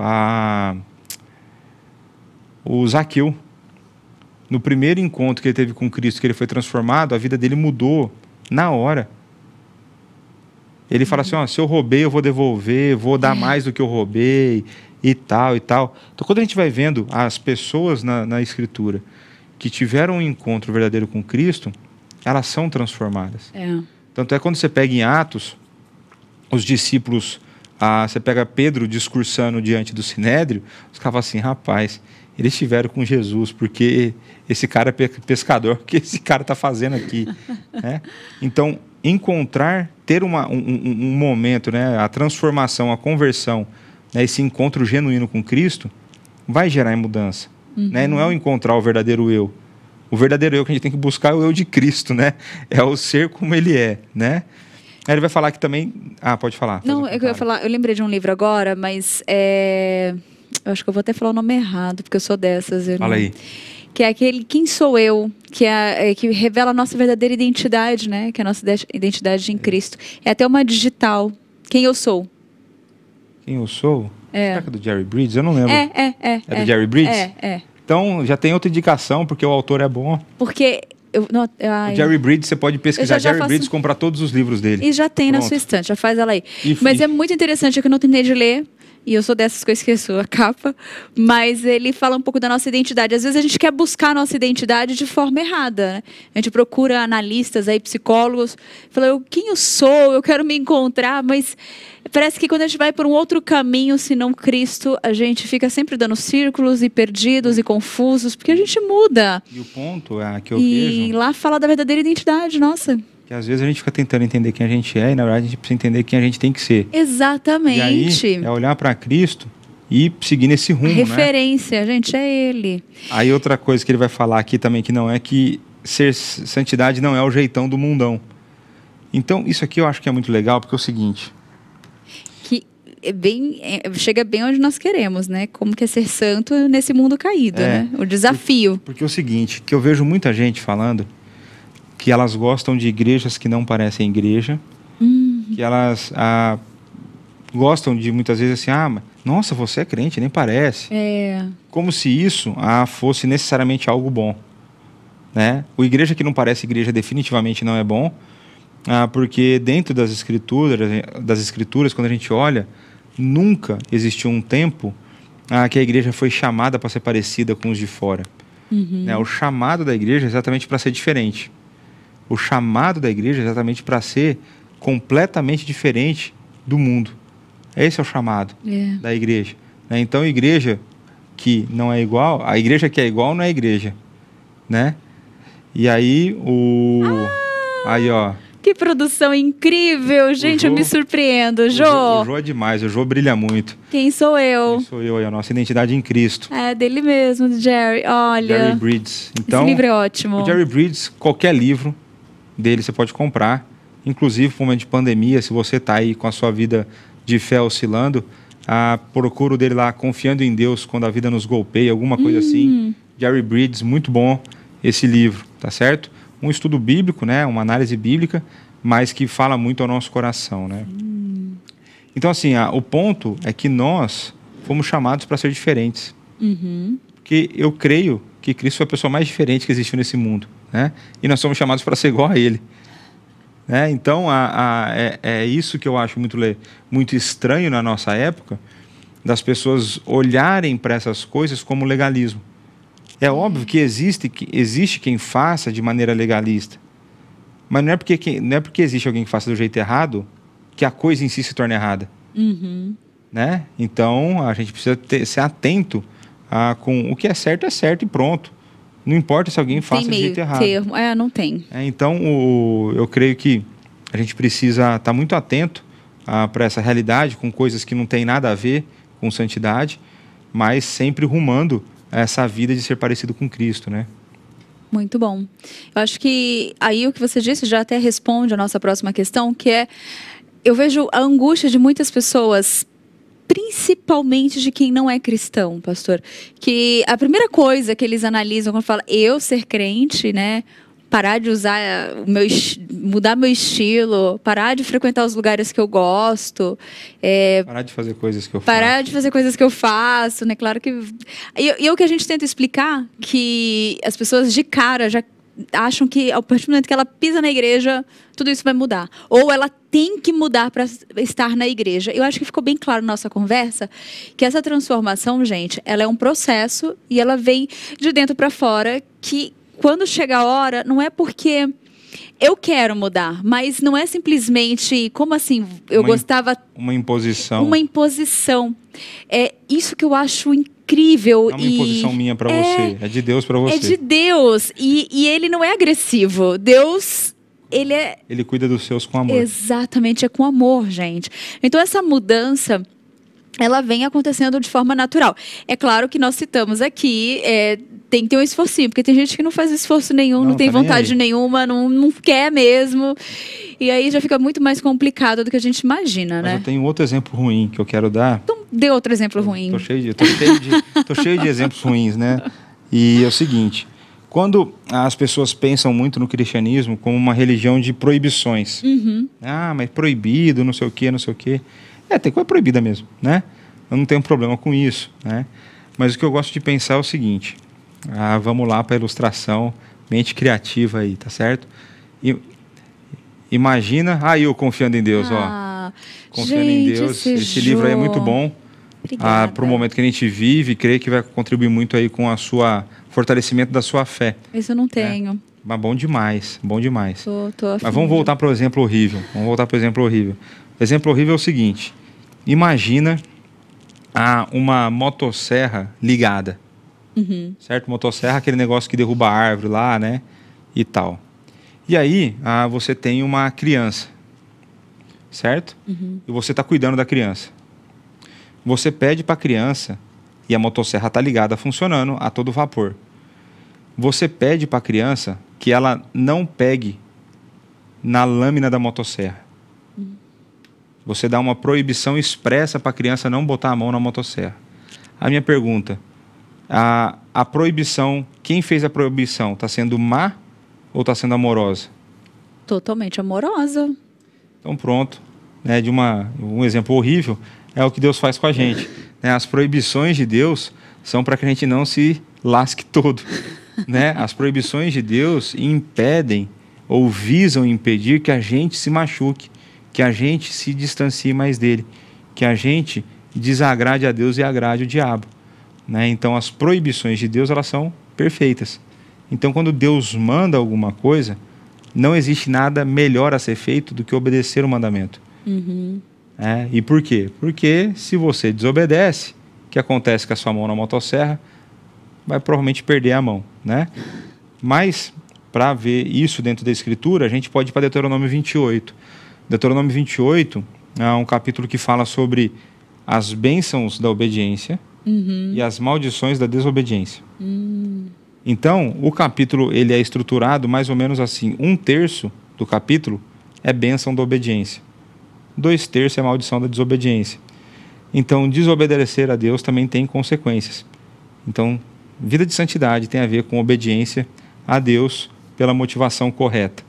o Zaqueu. No primeiro encontro que ele teve com Cristo, que ele foi transformado, a vida dele mudou na hora. Ele fala assim, ó, se eu roubei, eu vou devolver, vou dar mais do que eu roubei, e tal, e tal. Então, quando a gente vai vendo as pessoas na Escritura que tiveram um encontro verdadeiro com Cristo, elas são transformadas. Tanto é quando você pega em Atos, os discípulos, você pega Pedro discursando diante do Sinédrio, os caras falam assim, rapaz, eles estiveram com Jesus, porque esse cara é pescador, o que esse cara está fazendo aqui? Né? Então, ter um momento, né, a transformação, a conversão, né, esse encontro genuíno com Cristo, vai gerar mudança. Né? Não é o encontrar o verdadeiro eu. O verdadeiro eu que a gente tem que buscar é o eu de Cristo, né? É o ser como ele é, né? Aí ele vai falar que também... pode falar. Não, eu ia falar, eu lembrei de um livro agora, mas eu acho que eu vou até falar o nome errado, porque eu sou dessas. Fala aí. Que é aquele Quem Sou Eu, que revela a nossa verdadeira identidade, né? Que é a nossa identidade em Cristo. É até uma digital. Quem eu sou. Quem eu sou? Será que é do Jerry Bridges? Eu não lembro. É do Jerry Bridges? Então, já tem outra indicação, porque o autor é bom. Porque... o Jerry Bridges, você pode pesquisar Jerry Bridges, comprar todos os livros dele. E já tem na sua estante, já faz ela aí. Mas é muito interessante, é que eu não terminei de ler, e eu sou dessas que eu esqueço a capa, mas ele fala um pouco da nossa identidade. Às vezes a gente quer buscar a nossa identidade de forma errada, né? A gente procura analistas, aí, psicólogos, fala, quem eu sou, eu quero me encontrar, mas parece que quando a gente vai por um outro caminho, senão Cristo, a gente fica sempre dando círculos e perdidos e confusos, porque a gente muda. E o ponto que eu vejo... E lá fala da verdadeira identidade, nossa. Que às vezes a gente fica tentando entender quem a gente é e, na verdade, a gente precisa entender quem a gente tem que ser. Exatamente. E aí, é olhar para Cristo e seguir nesse rumo, referência, né? Gente, é Ele. Aí outra coisa que ele vai falar aqui também, que não é que santidade não é o jeitão do mundão. Então, isso aqui eu acho que é muito legal, porque é o seguinte... chega bem onde nós queremos, né? Como que é ser santo nesse mundo caído, né? O desafio. Porque é o seguinte, que eu vejo muita gente falando que elas gostam de igrejas que não parecem igreja, que elas gostam de muitas vezes assim, nossa, você é crente, nem parece. Como se isso fosse necessariamente algo bom. Né? O igreja que não parece igreja definitivamente não é bom, porque dentro das escrituras, quando a gente olha, nunca existiu um tempo que a igreja foi chamada para ser parecida com os de fora. Né? O chamado da igreja é exatamente para ser diferente. O chamado da igreja é exatamente para ser completamente diferente do mundo. Esse é o chamado da igreja. Né? Então, a igreja que não é igual, a igreja que é igual não é igreja. Né? E aí, aí, ó... Que produção incrível, gente, eu me surpreendo. Jô. O Jô é demais, o Jô brilha muito. Quem sou eu? Quem sou eu, a nossa identidade em Cristo. É, dele mesmo, do Jerry, olha. Jerry Bridges. Então, esse livro é ótimo. O Jerry Bridges, qualquer livro dele você pode comprar, inclusive no momento de pandemia, se você está aí com a sua vida de fé oscilando, procura o dele lá, Confiando em Deus quando a vida nos golpeia, alguma coisa assim. Jerry Bridges, muito bom esse livro, tá certo? Um estudo bíblico, né? Uma análise bíblica, mas que fala muito ao nosso coração, né? Então, assim, o ponto é que nós fomos chamados para ser diferentes. Porque eu creio que Cristo foi a pessoa mais diferente que existiu nesse mundo, né? E nós somos chamados para ser igual a Ele. Né? Então, é isso que eu acho muito estranho na nossa época, das pessoas olharem para essas coisas como legalismo. É óbvio que existe quem faça de maneira legalista. Mas não é porque existe alguém que faça do jeito errado que a coisa em si se torna errada. Né? Então, a gente precisa ser atento com o que é certo e pronto. Não importa se alguém faça do jeito errado. Termo. Não tem. Então, eu creio que a gente precisa estar muito atento para essa realidade, com coisas que não tem nada a ver com santidade, mas sempre rumando essa vida de ser parecido com Cristo, né? Muito bom. Eu acho que aí o que você disse já até responde a nossa próxima questão, que é, eu vejo a angústia de muitas pessoas, principalmente de quem não é cristão, pastor, que a primeira coisa que eles analisam quando falam eu ser crente, né, parar de usar mudar meu estilo, parar de frequentar os lugares que eu gosto, parar de fazer coisas que eu faço, né? Claro que e o que a gente tenta explicar que as pessoas de cara já acham que a partir do momento que ela pisa na igreja, tudo isso vai mudar. Ou ela tem que mudar para estar na igreja. Eu acho que ficou bem claro na nossa conversa que essa transformação, gente, ela é um processo e ela vem de dentro para fora, que quando chega a hora, não é porque eu quero mudar, mas não é simplesmente, como assim, eu gostava... Uma imposição. Uma imposição. É isso que eu acho incrível. Não é uma imposição minha para você, é de Deus para você. É de Deus. E ele não é agressivo. Deus, ele cuida dos seus com amor. Exatamente, é com amor, gente. Então essa mudança, ela vem acontecendo de forma natural. É claro que nós citamos aqui, tem que ter um esforcinho, porque tem gente que não faz esforço nenhum, não tem vontade nenhuma, não quer mesmo. E aí já fica muito mais complicado do que a gente imagina, né? Mas eu tenho outro exemplo ruim que eu quero dar. Então, dê outro exemplo ruim. Tô cheio de exemplos ruins, né? E é o seguinte, quando as pessoas pensam muito no cristianismo como uma religião de proibições. Ah, mas proibido, não sei o quê, não sei o quê. Tem coisa proibida mesmo, né? Eu não tenho problema com isso, né? Mas o que eu gosto de pensar é o seguinte... vamos lá para a ilustração, mente criativa aí, tá certo? Imagina, eu confiando em Deus, confiando em Deus, esse livro aí é muito bom, para o momento que a gente vive, creio que vai contribuir muito aí com fortalecimento da sua fé. Isso eu não tenho. Mas bom demais, bom demais. Mas vamos voltar para o exemplo horrível, O exemplo horrível é o seguinte, imagina uma motosserra ligada. Certo? Motosserra, aquele negócio que derruba a árvore lá, né? E tal. E aí, você tem uma criança, certo? E você está cuidando da criança. Você pede para a criança, e a motosserra está ligada, funcionando a todo vapor. Você pede para a criança que ela não pegue na lâmina da motosserra. Você dá uma proibição expressa para a criança não botar a mão na motosserra. A minha pergunta... A proibição, quem fez a proibição? Está sendo má ou está sendo amorosa? Totalmente amorosa. Então pronto, né, um exemplo horrível é o que Deus faz com a gente. Né? As proibições de Deus são para que a gente não se lasque todo. Né? As proibições de Deus impedem ou visam impedir que a gente se machuque, que a gente se distancie mais dele, que a gente desagrade a Deus e agrade o diabo. Né? Então, as proibições de Deus, elas são perfeitas. Então, quando Deus manda alguma coisa, não existe nada melhor a ser feito do que obedecer o mandamento. E por quê? Porque se você desobedece, o que acontece com a sua mão na motosserra? Vai provavelmente perder a mão. Né? Mas, para ver isso dentro da Escritura, a gente pode ir para Deuteronômio 28. Deuteronômio 28 é um capítulo que fala sobre as bênçãos da obediência, e as maldições da desobediência. Então, o capítulo ele é estruturado mais ou menos assim. 1/3 do capítulo é bênção da obediência. 2/3 é maldição da desobediência. Então, desobedecer a Deus também tem consequências. Então, vida de santidade tem a ver com obediência a Deus pela motivação correta.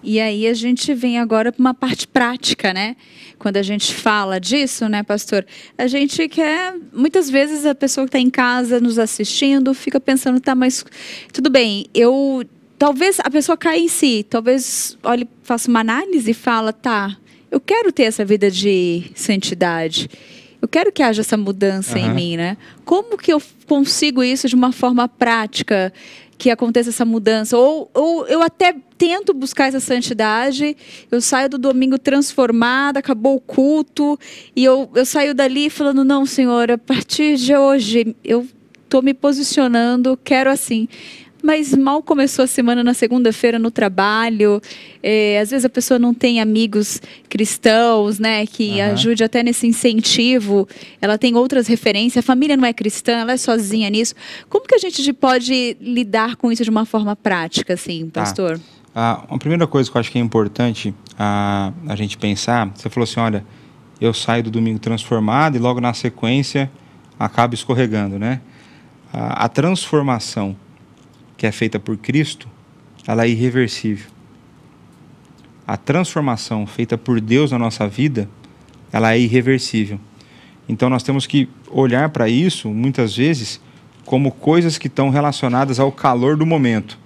E aí a gente vem agora para uma parte prática, né? Quando a gente fala disso, né, pastor? A gente quer... Muitas vezes a pessoa que está em casa nos assistindo fica pensando, tá, mas tudo bem, talvez a pessoa caia em si, talvez faça uma análise e fala, tá, eu quero ter essa vida de santidade. Eu quero que haja essa mudança em mim, né? Como que eu consigo isso de uma forma prática, que aconteça essa mudança? Ou eu até tento buscar essa santidade, eu saio do domingo transformada, acabou o culto, e eu saio dali falando, não, Senhor, a partir de hoje eu estou me posicionando, quero assim. Mas mal começou a semana na segunda-feira no trabalho, às vezes a pessoa não tem amigos cristãos, né, que ajude até nesse incentivo, ela tem outras referências, a família não é cristã, ela é sozinha nisso. Como que a gente pode lidar com isso de uma forma prática, assim, pastor? A primeira coisa que eu acho que é importante a gente pensar, você falou assim, olha, eu saio do domingo transformado e logo na sequência acabo escorregando, né? A transformação que é feita por Cristo, ela é irreversível. A transformação feita por Deus na nossa vida, ela é irreversível. Então nós temos que olhar para isso, muitas vezes, como coisas que estão relacionadas ao calor do momento.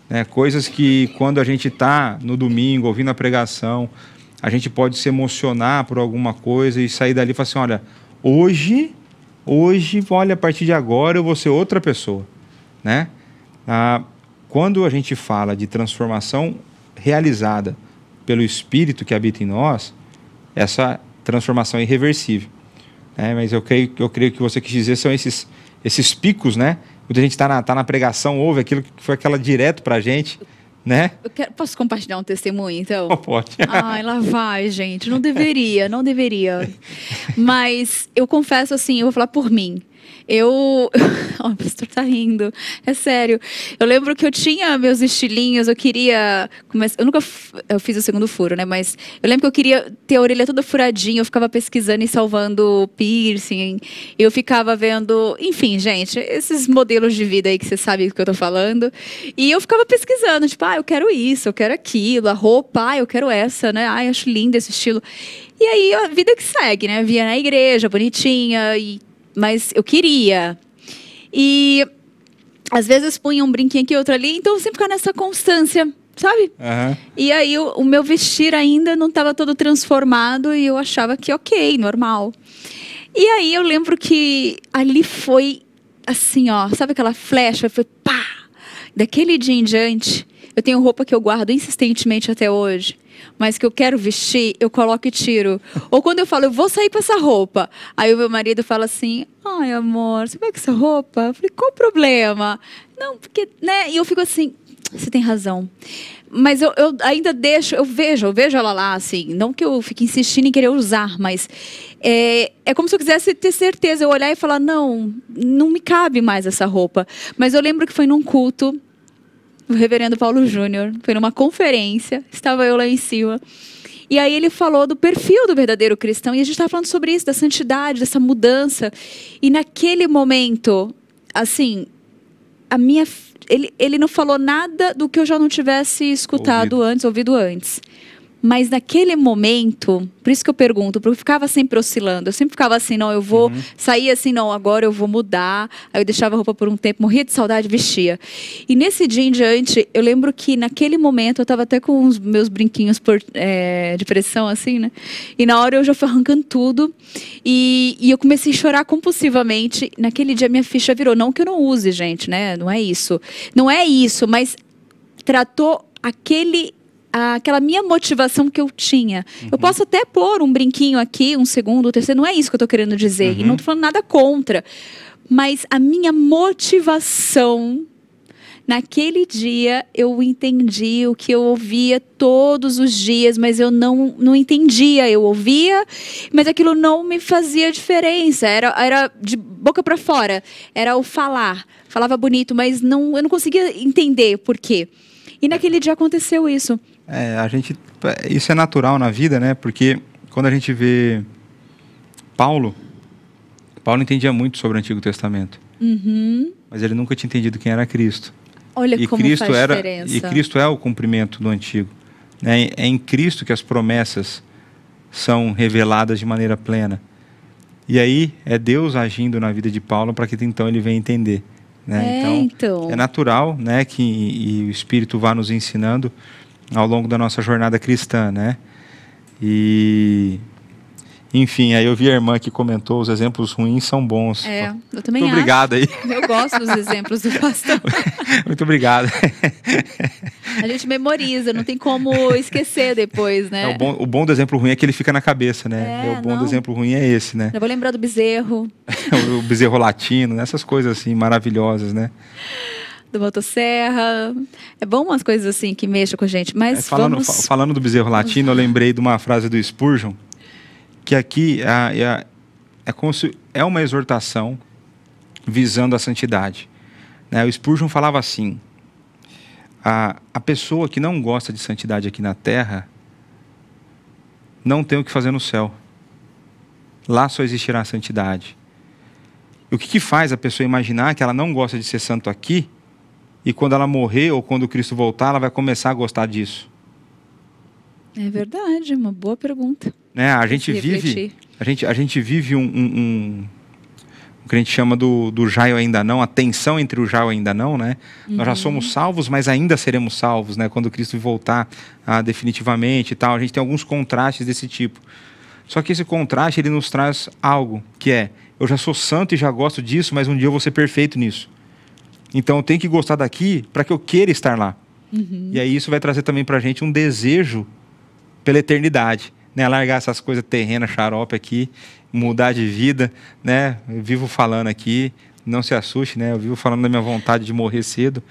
né? Coisas que quando a gente está no domingo ouvindo a pregação, a gente pode se emocionar por alguma coisa e sair dali e falar assim, olha, hoje, olha, a partir de agora eu vou ser outra pessoa, né? Quando a gente fala de transformação realizada pelo Espírito que habita em nós, essa transformação é irreversível, né? Mas eu creio que você quis dizer são esses picos, né? Quando a gente está na pregação, ouve aquilo que foi aquela direto para a gente, né? Posso compartilhar um testemunho, então? Pode. Ai, lá vai, gente. Não deveria. Mas eu confesso assim, eu vou falar por mim. O pastor tá rindo, é sério. Eu lembro que eu tinha meus estilinhos, eu queria... Eu fiz o segundo furo, né? Mas eu lembro que eu queria ter a orelha toda furadinha, eu ficava pesquisando e salvando piercing, eu ficava vendo... Enfim, gente, esses modelos de vida aí que você sabe do que eu tô falando. E eu ficava pesquisando, tipo, eu quero isso, eu quero aquilo, a roupa, eu quero essa, né? Eu acho lindo esse estilo. E aí, a vida que segue, né? Eu via na igreja, bonitinha, mas eu queria. E às vezes punha um brinquinho aqui, outro ali, então eu sempre ficava nessa constância, sabe? Uhum. E aí o meu vestir ainda não estava todo transformado e eu achava que ok, normal. E aí eu lembro que ali foi assim, ó, sabe aquela flecha? Foi pá! Daquele dia em diante, eu tenho roupa que eu guardo insistentemente até hoje, mas que eu quero vestir, eu coloco e tiro. Ou quando eu falo, eu vou sair com essa roupa. Aí o meu marido fala assim, ai amor, você vai com essa roupa? Eu falei, qual o problema? Não, porque, né? E eu fico assim, você tem razão. Mas eu ainda deixo, eu vejo ela lá, assim, não que eu fique insistindo em querer usar, mas é como se eu quisesse ter certeza, eu olhar e falar, não me cabe mais essa roupa. Mas eu lembro que foi num culto, o reverendo Paulo Júnior, foi numa conferência, estava eu lá em cima, e aí ele falou do perfil do verdadeiro cristão, e a gente estava falando sobre isso, da santidade, dessa mudança, e naquele momento, assim, ele não falou nada do que eu já não tivesse ouvido antes. Mas naquele momento, por isso que eu pergunto, porque eu ficava sempre oscilando. Eu sempre ficava assim, não, eu vou sair assim, não, agora eu vou mudar. Aí eu deixava a roupa por um tempo, morria de saudade, vestia. E nesse dia em diante, eu lembro que naquele momento, eu estava até com os meus brinquinhos de pressão, assim, né? E na hora eu já fui arrancando tudo. E eu comecei a chorar compulsivamente. Naquele dia minha ficha virou. Não que eu não use, gente, né? Não é isso. Não é isso, mas tratou aquela minha motivação que eu tinha. Eu posso até pôr um brinquinho aqui, um segundo, um terceiro, não é isso que eu estou querendo dizer. E não estou falando nada contra. Mas a minha motivação, naquele dia, eu entendi o que eu ouvia todos os dias, mas eu não entendia. Eu ouvia, mas aquilo não me fazia diferença. Era de boca para fora. Era o falar. Falava bonito, mas eu não conseguia entender por quê. E naquele dia aconteceu isso. Isso é natural na vida, né? Porque quando a gente vê Paulo entendia muito sobre o Antigo Testamento. Mas ele nunca tinha entendido quem era Cristo. Olha como Cristo faz diferença. E Cristo é o cumprimento do Antigo. Né? É em Cristo que as promessas são reveladas de maneira plena. E aí é Deus agindo na vida de Paulo para que então ele venha entender. Né? Então, é natural, né, que o Espírito vá nos ensinando ao longo da nossa jornada cristã, né? E, enfim, aí eu vi a irmã que comentou, os exemplos ruins são bons. Eu também Muito obrigado aí. Eu gosto dos exemplos do pastor. Muito obrigado. A gente memoriza, não tem como esquecer depois, né? O bom do exemplo ruim é que ele fica na cabeça, né? O bom do exemplo ruim é esse, né? Eu vou lembrar do bezerro. O bezerro latino, né? Essas coisas assim maravilhosas, né? Do motosserra. É bom umas coisas assim que mexam com a gente, mas falando do bezerro latino, eu lembrei de uma frase do Spurgeon, que aqui é uma exortação visando a santidade. Né? O Spurgeon falava assim, a pessoa que não gosta de santidade aqui na terra não tem o que fazer no céu. Lá só existirá a santidade. O que faz a pessoa imaginar que ela não gosta de ser santo aqui e quando ela morrer ou quando Cristo voltar, ela vai começar a gostar disso? É verdade, uma boa pergunta. Né? A gente vive o que a gente chama do já e ainda não, a tensão entre o já e o ainda não, né? Nós já somos salvos, mas ainda seremos salvos, né? Quando Cristo voltar definitivamente e tal. A gente tem alguns contrastes desse tipo. Só que esse contraste, ele nos traz algo, que é, eu já sou santo e já gosto disso, mas um dia eu vou ser perfeito nisso. Então eu tenho que gostar daqui para que eu queira estar lá. E aí isso vai trazer também para a gente um desejo pela eternidade, né? Largar essas coisas terrenas, xarope aqui, mudar de vida, né? Eu vivo falando aqui, não se assuste, né? Eu vivo falando da minha vontade de morrer cedo,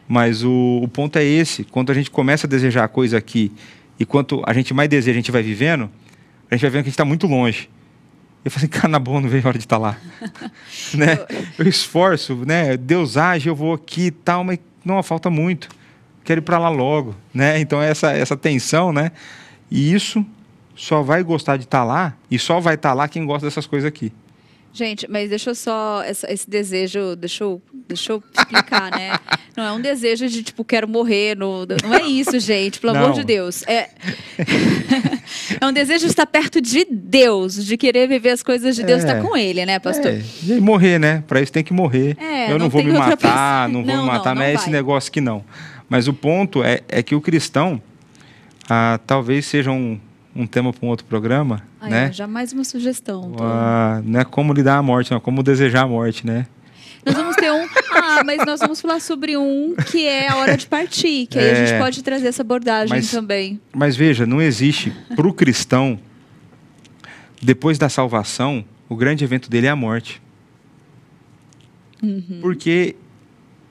mas o ponto é esse, quando a gente começa a desejar a coisa aqui, e quanto a gente mais deseja, a gente vai vivendo, a gente vai vendo que a gente está muito longe. Eu falei assim, cara, na boa, não vejo a hora de estar lá. Né? Eu esforço, né? Deus age, eu vou aqui e tal, mas não, falta muito. Quero ir para lá logo, né? Então essa tensão, né? E isso só vai gostar de estar lá, e só vai estar lá quem gosta dessas coisas aqui. Gente, mas deixa eu só, esse desejo, deixa eu explicar, né? Não é um desejo de, tipo, quero morrer, não é isso, gente, pelo amor de Deus. É um desejo de estar perto de Deus, de querer viver as coisas de Deus, estar com Ele, né, pastor? E morrer, né? Para isso tem que morrer. Eu não vou me matar, não vou me matar, não é esse negócio que não. Mas o ponto é que o cristão, talvez seja um tema para um outro programa, né? Já mais uma sugestão. Não é como lidar a morte, não é como desejar a morte, né? Nós vamos ter mas nós vamos falar sobre que é a hora de partir, que aí a gente pode trazer essa abordagem também. Mas veja, não existe, para o cristão, depois da salvação, o grande evento dele é a morte. Porque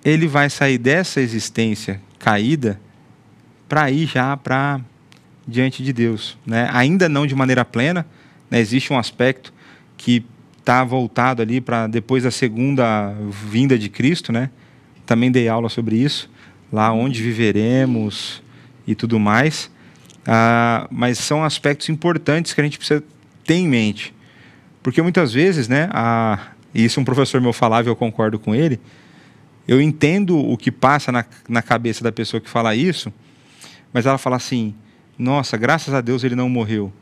ele vai sair dessa existência caída para ir já para diante de Deus, né? Ainda não de maneira plena, né? Existe um aspecto que está voltado ali para depois da segunda vinda de Cristo, né? Também dei aula sobre isso, lá onde viveremos e tudo mais, mas são aspectos importantes que a gente precisa ter em mente, porque muitas vezes, né? E isso um professor meu falava e eu concordo com ele, eu entendo o que passa na cabeça da pessoa que fala isso, mas ela fala assim, nossa, graças a Deus ele não morreu.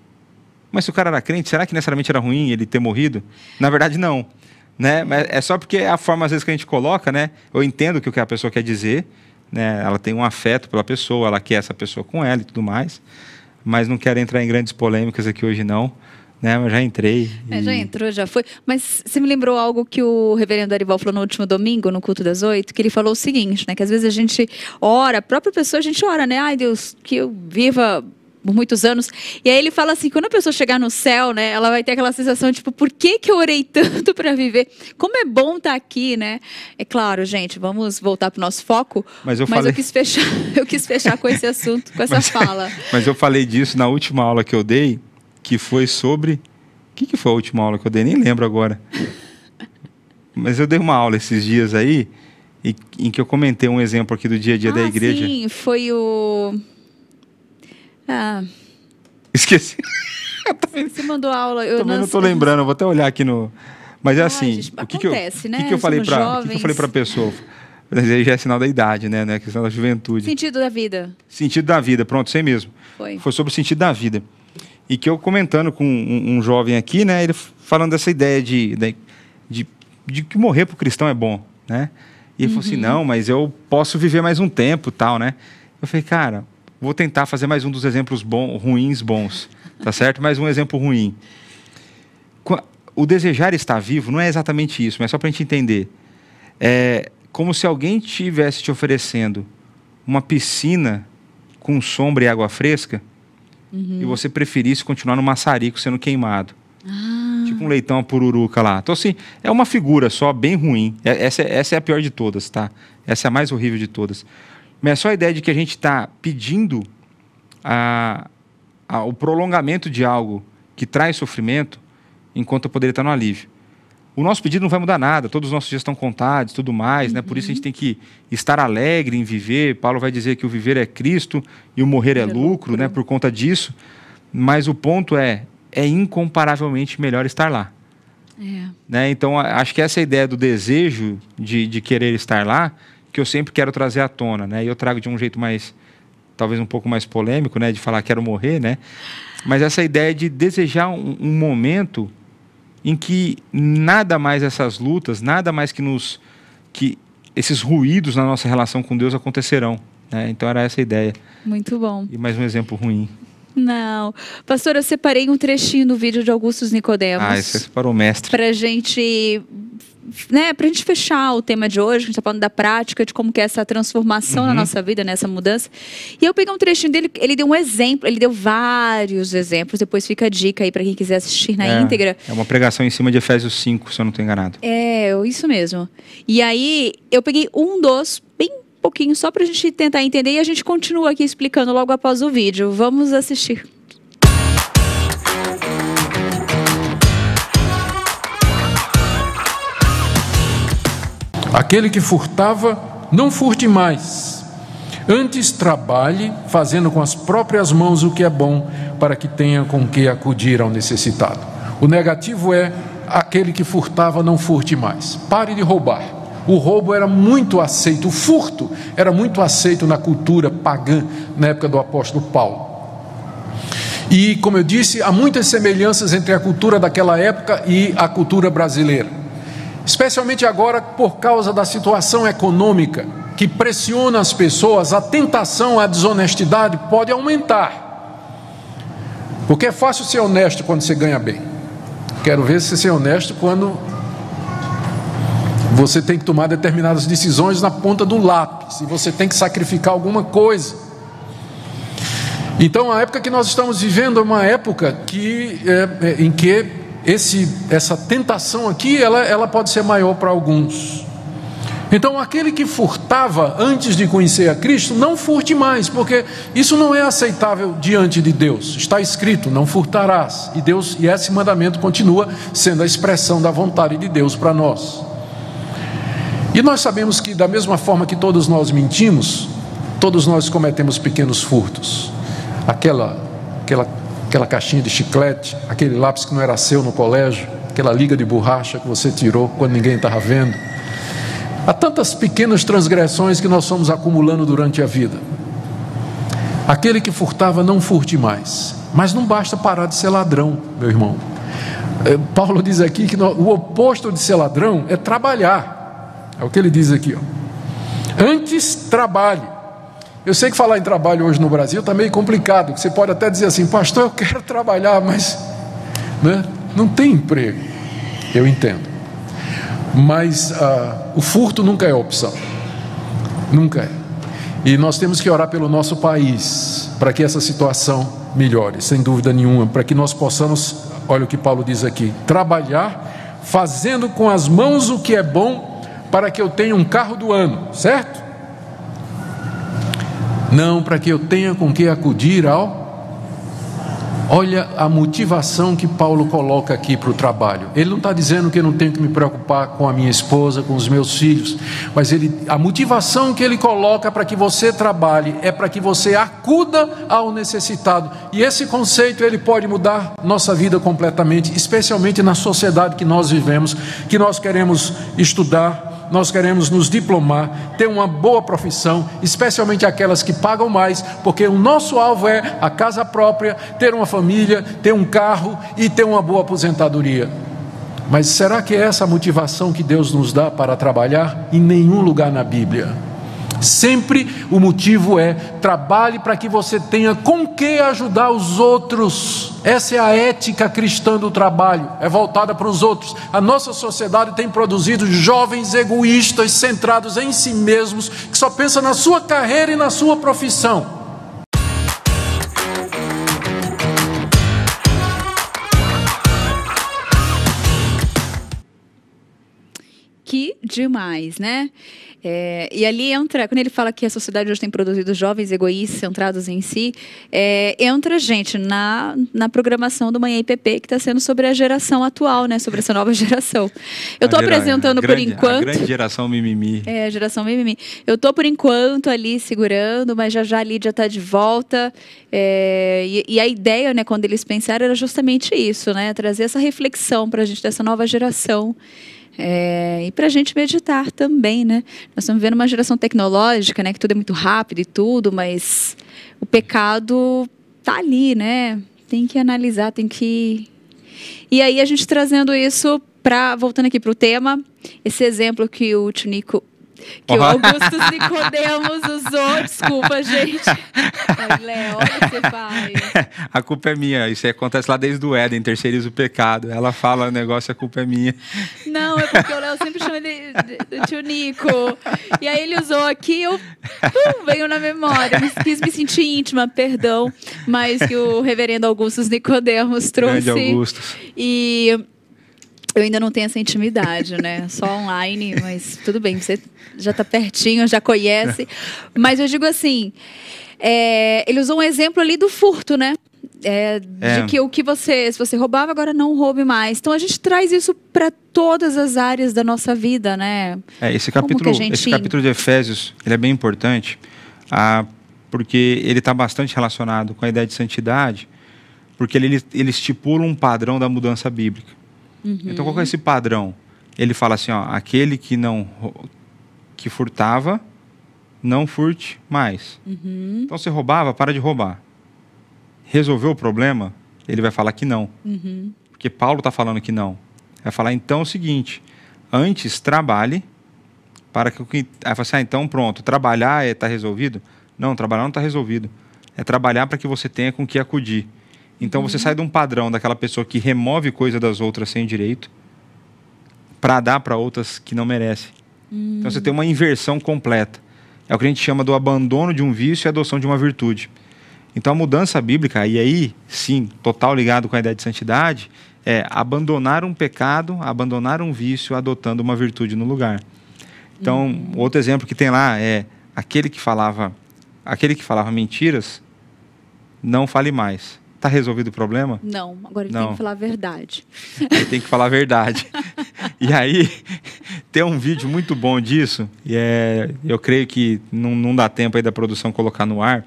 Mas se o cara era crente, será que necessariamente era ruim ele ter morrido? Na verdade, não. Né? Mas é só porque é a forma, às vezes, que a gente coloca, né? Eu entendo o que a pessoa quer dizer, né? Ela tem um afeto pela pessoa, ela quer essa pessoa com ela e tudo mais, mas não quero entrar em grandes polêmicas aqui hoje, não. Né? Mas já entrei. Já entrou, já foi. Mas você me lembrou algo que o reverendo Arival falou no último domingo, no culto das 8, que ele falou o seguinte, né? Que às vezes a gente ora, a própria pessoa a gente ora, né? Ai, Deus, que eu viva por muitos anos. E aí ele fala assim, quando a pessoa chegar no céu, né? Ela vai ter aquela sensação, tipo, por que eu orei tanto para viver? Como é bom estar aqui, né? É claro, gente, vamos voltar para o nosso foco. Mas eu quis fechar com esse assunto, com essa fala. Mas eu falei disso na última aula que eu dei, que foi sobre... O que foi a última aula que eu dei? Nem lembro agora. Mas eu dei uma aula esses dias aí, em que eu comentei um exemplo aqui do dia a dia da igreja. Sim, foi o... Esqueci. Você mandou aula. Eu também não estou lembrando, eu vou até olhar aqui no... Mas é assim, gente, o que eu falei para a pessoa? Mas aí já é sinal da idade, né? É questão da juventude. Sentido da vida. Sentido da vida, pronto, isso aí mesmo. Foi sobre o sentido da vida. E que eu comentando com um jovem aqui, né? Ele falando dessa ideia de que morrer para o cristão é bom, né? E ele falou assim, não, mas eu posso viver mais um tempo, tal, né? Eu falei, cara, vou tentar fazer mais um dos exemplos ruins bons, tá certo? Mais um exemplo ruim. O desejar estar vivo não é exatamente isso, mas só para a gente entender. É como se alguém estivesse te oferecendo uma piscina com sombra e água fresca, e você preferisse continuar no maçarico sendo queimado. Tipo um leitão, uma pururuca lá. Então, assim, é uma figura só bem ruim. Essa é a pior de todas, tá? Essa é a mais horrível de todas. Mas é só a ideia de que a gente está pedindo o prolongamento de algo que traz sofrimento, enquanto eu poderia estar no alívio. O nosso pedido não vai mudar nada, todos os nossos dias estão contados, tudo mais, né? Por isso a gente tem que estar alegre em viver. Paulo vai dizer que o viver é Cristo e o morrer é lucro, né? Por conta disso. Mas o ponto é incomparavelmente melhor estar lá. Né? Então, acho que essa ideia do desejo de querer estar lá, que eu sempre quero trazer à tona, né? E eu trago de um jeito mais, talvez um pouco mais polêmico, né? De falar quero morrer, né? Mas essa ideia de desejar um momento em que nada mais essas lutas, nada mais que esses ruídos na nossa relação com Deus acontecerão, né? Então era essa a ideia. Muito bom. E mais um exemplo ruim. Não. Pastor, eu separei um trechinho do vídeo de Augustus Nicodemos. Você separou o mestre. Pra gente fechar o tema de hoje, a gente está falando da prática, de como que é essa transformação na nossa vida, né, essa mudança. E eu peguei um trechinho dele, ele deu um exemplo, ele deu vários exemplos, depois fica a dica aí para quem quiser assistir na íntegra. É uma pregação em cima de Efésios 5, se eu não estou enganado. Isso mesmo. E aí, eu peguei um dos, bem pouquinho, só para a gente tentar entender, e a gente continua aqui explicando logo após o vídeo. Vamos assistir. Aquele que furtava, não furte mais. Antes trabalhe, fazendo com as próprias mãos o que é bom, para que tenha com que acudir ao necessitado. O negativo é: aquele que furtava, não furte mais. Pare de roubar. O roubo era muito aceito, o furto era muito aceito na cultura pagã, na época do apóstolo Paulo. E, como eu disse, há muitas semelhanças entre a cultura daquela época e a cultura brasileira. Especialmente agora, por causa da situação econômica que pressiona as pessoas, a tentação à desonestidade pode aumentar. Porque é fácil ser honesto quando você ganha bem. Quero ver você ser honesto quando você tem que tomar determinadas decisões na ponta do lápis, e você tem que sacrificar alguma coisa. Então, a época que nós estamos vivendo é uma época em que essa tentação aqui, ela pode ser maior para alguns. Então, aquele que furtava antes de conhecer a Cristo, não furte mais, porque isso não é aceitável diante de Deus. Está escrito: não furtarás. E esse mandamento continua sendo a expressão da vontade de Deus para nós. E nós sabemos que, da mesma forma que todos nós mentimos, todos nós cometemos pequenos furtos. Aquela caixinha de chiclete, aquele lápis que não era seu no colégio, aquela liga de borracha que você tirou quando ninguém estava vendo. Há tantas pequenas transgressões que nós fomos acumulando durante a vida. Aquele que furtava, não furte mais. Mas não basta parar de ser ladrão, meu irmão. Paulo diz aqui que o oposto de ser ladrão é trabalhar. É o que ele diz aqui, ó. Antes, trabalhe. Eu sei que falar em trabalho hoje no Brasil está meio complicado. Você pode até dizer assim: pastor, eu quero trabalhar, mas não tem emprego. Eu entendo. Mas o furto nunca é opção. Nunca é. E nós temos que orar pelo nosso país, para que essa situação melhore, sem dúvida nenhuma, para que nós possamos, olha o que Paulo diz aqui: trabalhar, fazendo com as mãos o que é bom, para que eu tenha um carro do ano, certo? Não, para que eu tenha com que acudir ao... Olha a motivação que Paulo coloca aqui para o trabalho. Ele não está dizendo que eu não tenho que me preocupar com a minha esposa, com os meus filhos, mas a motivação que ele coloca para que você trabalhe é para que você acuda ao necessitado. E esse conceito, ele pode mudar nossa vida completamente, especialmente na sociedade que nós vivemos, que nós queremos estudar, nós queremos nos diplomar, ter uma boa profissão, especialmente aquelas que pagam mais, porque o nosso alvo é a casa própria, ter uma família, ter um carro e ter uma boa aposentadoria. Mas será que é essa a motivação que Deus nos dá para trabalhar? Em nenhum lugar na Bíblia. Sempre o motivo é: trabalhe para que você tenha com que ajudar os outros. Essa é a ética cristã do trabalho, é voltada para os outros. A nossa sociedade tem produzido jovens egoístas, centrados em si mesmos, que só pensam na sua carreira e na sua profissão. Que demais, né? E ali entra, quando ele fala que a sociedade hoje tem produzido jovens egoístas, centrados em si, entra, gente, na programação do Manhã IPP, que está sendo sobre a geração atual, né? Sobre essa nova geração. Eu estou apresentando por enquanto... A grande geração mimimi. A geração mimimi. Eu estou, por enquanto, ali segurando, mas já a Lídia está de volta. E a ideia, né, quando eles pensaram, era justamente isso, né? Trazer essa reflexão para a gente dessa nova geração. E para a gente meditar também, né? Nós estamos vivendo uma geração tecnológica, né? Que tudo é muito rápido e tudo, mas o pecado está ali, né? Tem que analisar, tem que E aí a gente trazendo isso voltando aqui para o tema, esse exemplo que o Tunico, que o Augusto Nicodemos usou, desculpa, gente. Ai, Léo, olha o que você faz. A culpa é minha, isso acontece lá desde o Éden, terceiriza o pecado. Ela fala o negócio, a culpa é minha. Não, é porque o Léo sempre chama ele de tio Nico. E aí ele usou aqui, veio na memória. Quis me sentir íntima, perdão, mas que o reverendo Augusto Nicodemos trouxe. Grande Augusto. E eu ainda não tenho essa intimidade, né? Só online, mas tudo bem, você já está pertinho, já conhece. Mas eu digo assim, ele usou um exemplo ali do furto, né? De que o que se você roubava, agora não roube mais. Então a gente traz isso para todas as áreas da nossa vida, né? Esse capítulo de Efésios, ele é bem importante, porque ele está bastante relacionado com a ideia de santidade, porque ele estipula um padrão da mudança bíblica. Então, qual é esse padrão? Ele fala assim, aquele que furtava, não furte mais. Então, você roubava, para de roubar. Resolveu o problema? Ele vai falar que não. Porque Paulo está falando que não. Vai falar, então, o seguinte, antes trabalhe para que... Aí fala assim, então pronto, trabalhar está resolvido? Não, trabalhar não está resolvido. É trabalhar para que você tenha com que acudir. Então você sai de um padrão daquela pessoa que remove coisa das outras sem direito para dar para outras que não merecem. Então você tem uma inversão completa. É o que a gente chama do abandono de um vício e adoção de uma virtude. Então a mudança bíblica, e aí sim, total ligado com a ideia de santidade, é abandonar um pecado, abandonar um vício, adotando uma virtude no lugar. Então, outro exemplo que tem lá é aquele que falava mentiras, não fale mais. Está resolvido o problema? Não, agora ele tem que falar a verdade. Ele tem que falar a verdade. E aí, tem um vídeo muito bom disso, e eu creio que não dá tempo aí da produção colocar no ar,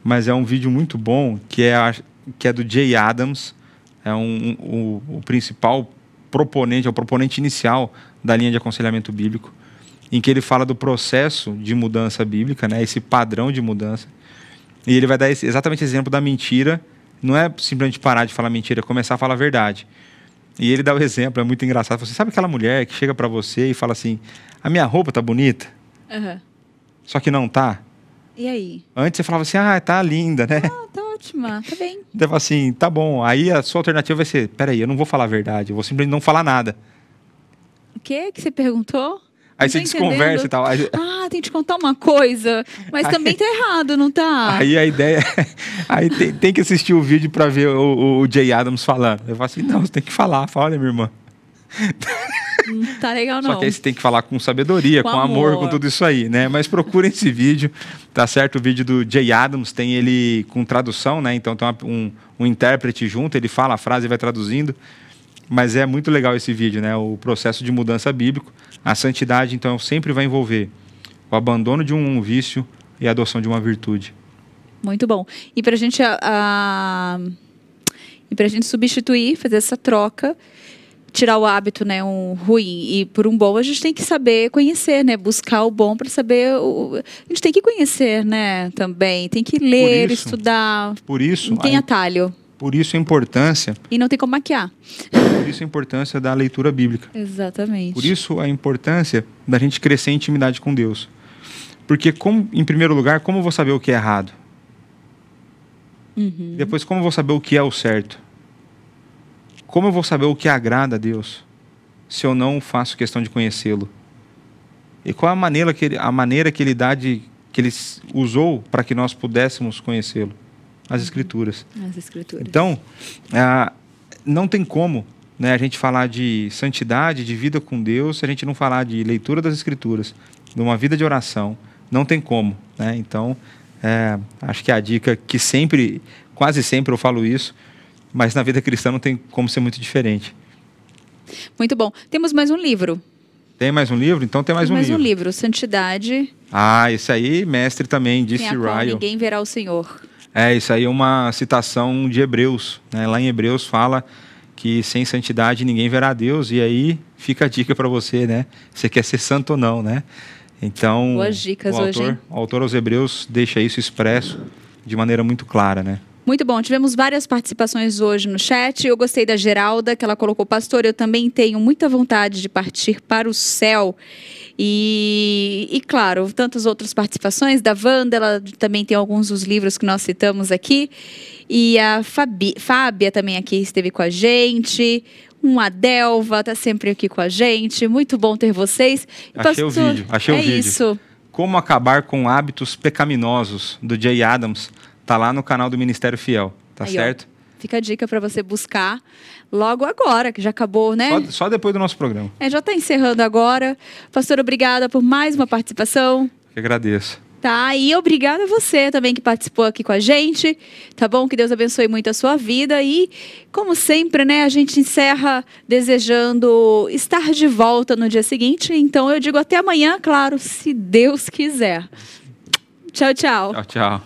mas é um vídeo muito bom, que é do Jay Adams, o principal proponente, é o proponente inicial da linha de aconselhamento bíblico, em que ele fala do processo de mudança bíblica, né, esse padrão de mudança, e ele vai dar exatamente esse exemplo da mentira. Não é simplesmente parar de falar mentira, é começar a falar a verdade. E ele dá o exemplo, é muito engraçado. Você sabe aquela mulher que chega para você e fala assim, a minha roupa tá bonita, só que não tá? E aí? Antes você falava assim, tá linda, né? Tá ótima, tá bem. Você fala assim, tá bom. Aí a sua alternativa vai ser, peraí, eu não vou falar a verdade, eu vou simplesmente não falar nada. O que você perguntou? Aí você desconversa e tal. Tem que te contar uma coisa, mas também tá errado, não tá? Aí a ideia... Aí tem que assistir o vídeo para ver o Jay Adams falando. Eu falo assim, não, você tem que falar. Fala, olha, minha irmã. Não tá legal, não. Só que aí você tem que falar com sabedoria, com amor, com tudo isso aí, né? Mas procurem esse vídeo, tá certo? O vídeo do Jay Adams, tem ele com tradução, né? Então tem um intérprete junto, ele fala a frase e vai traduzindo. Mas é muito legal esse vídeo, né? O processo de mudança bíblico. A santidade, então, sempre vai envolver o abandono de um vício e a adoção de uma virtude. Muito bom. E para a gente substituir, fazer essa troca, tirar o hábito, né, um ruim e por um bom, a gente tem que saber conhecer, né? Buscar o bom para saber. A gente tem que conhecer, né? Também tem que ler, estudar. Por isso. Não tem atalho. Por isso a importância... E não tem como maquiar. Por isso a importância da leitura bíblica. Exatamente. Por isso a importância da gente crescer em intimidade com Deus. Porque, em primeiro lugar, como eu vou saber o que é errado? Depois, como eu vou saber o que é o certo? Como eu vou saber o que agrada a Deus se eu não faço questão de conhecê-lo? E qual a maneira que ele usou para que nós pudéssemos conhecê-lo? As Escrituras. As Escrituras. Então, não tem como, né, a gente falar de santidade, de vida com Deus, se a gente não falar de leitura das Escrituras, de uma vida de oração. Não tem como, né? Então, acho que a dica que quase sempre eu falo isso, mas na vida cristã não tem como ser muito diferente. Muito bom. Temos mais um livro. Tem mais um livro? Então tem mais um livro. Mais um livro, Santidade. Esse aí, mestre também, disse Ryle. Ninguém verá o Senhor. Isso aí é uma citação de Hebreus, né? Lá em Hebreus fala que sem santidade ninguém verá Deus, e aí fica a dica para você, né? Você quer ser santo ou não, né? Então, boas dicas hoje, hein? O autor aos Hebreus deixa isso expresso de maneira muito clara, né? Muito bom, tivemos várias participações hoje no chat. Eu gostei da Geralda, que ela colocou: pastor, eu também tenho muita vontade de partir para o céu. E claro, tantas outras participações. Da Wanda, ela também tem alguns dos livros que nós citamos aqui. E a Fábia também aqui esteve com a gente. A Delva está sempre aqui com a gente. Muito bom ter vocês. Achei o vídeo. Isso. Como acabar com hábitos pecaminosos, do Jay Adams. Tá lá no canal do Ministério Fiel, tá certo? Ó, fica a dica para você buscar logo agora, que já acabou, né? Só depois do nosso programa. Já está encerrando agora. Pastor, obrigada por mais uma participação. Eu agradeço. Tá, e obrigada a você também que participou aqui com a gente, tá bom? Que Deus abençoe muito a sua vida e, como sempre, né, a gente encerra desejando estar de volta no dia seguinte. Então eu digo até amanhã, claro, se Deus quiser. Tchau, tchau. Tchau, tchau.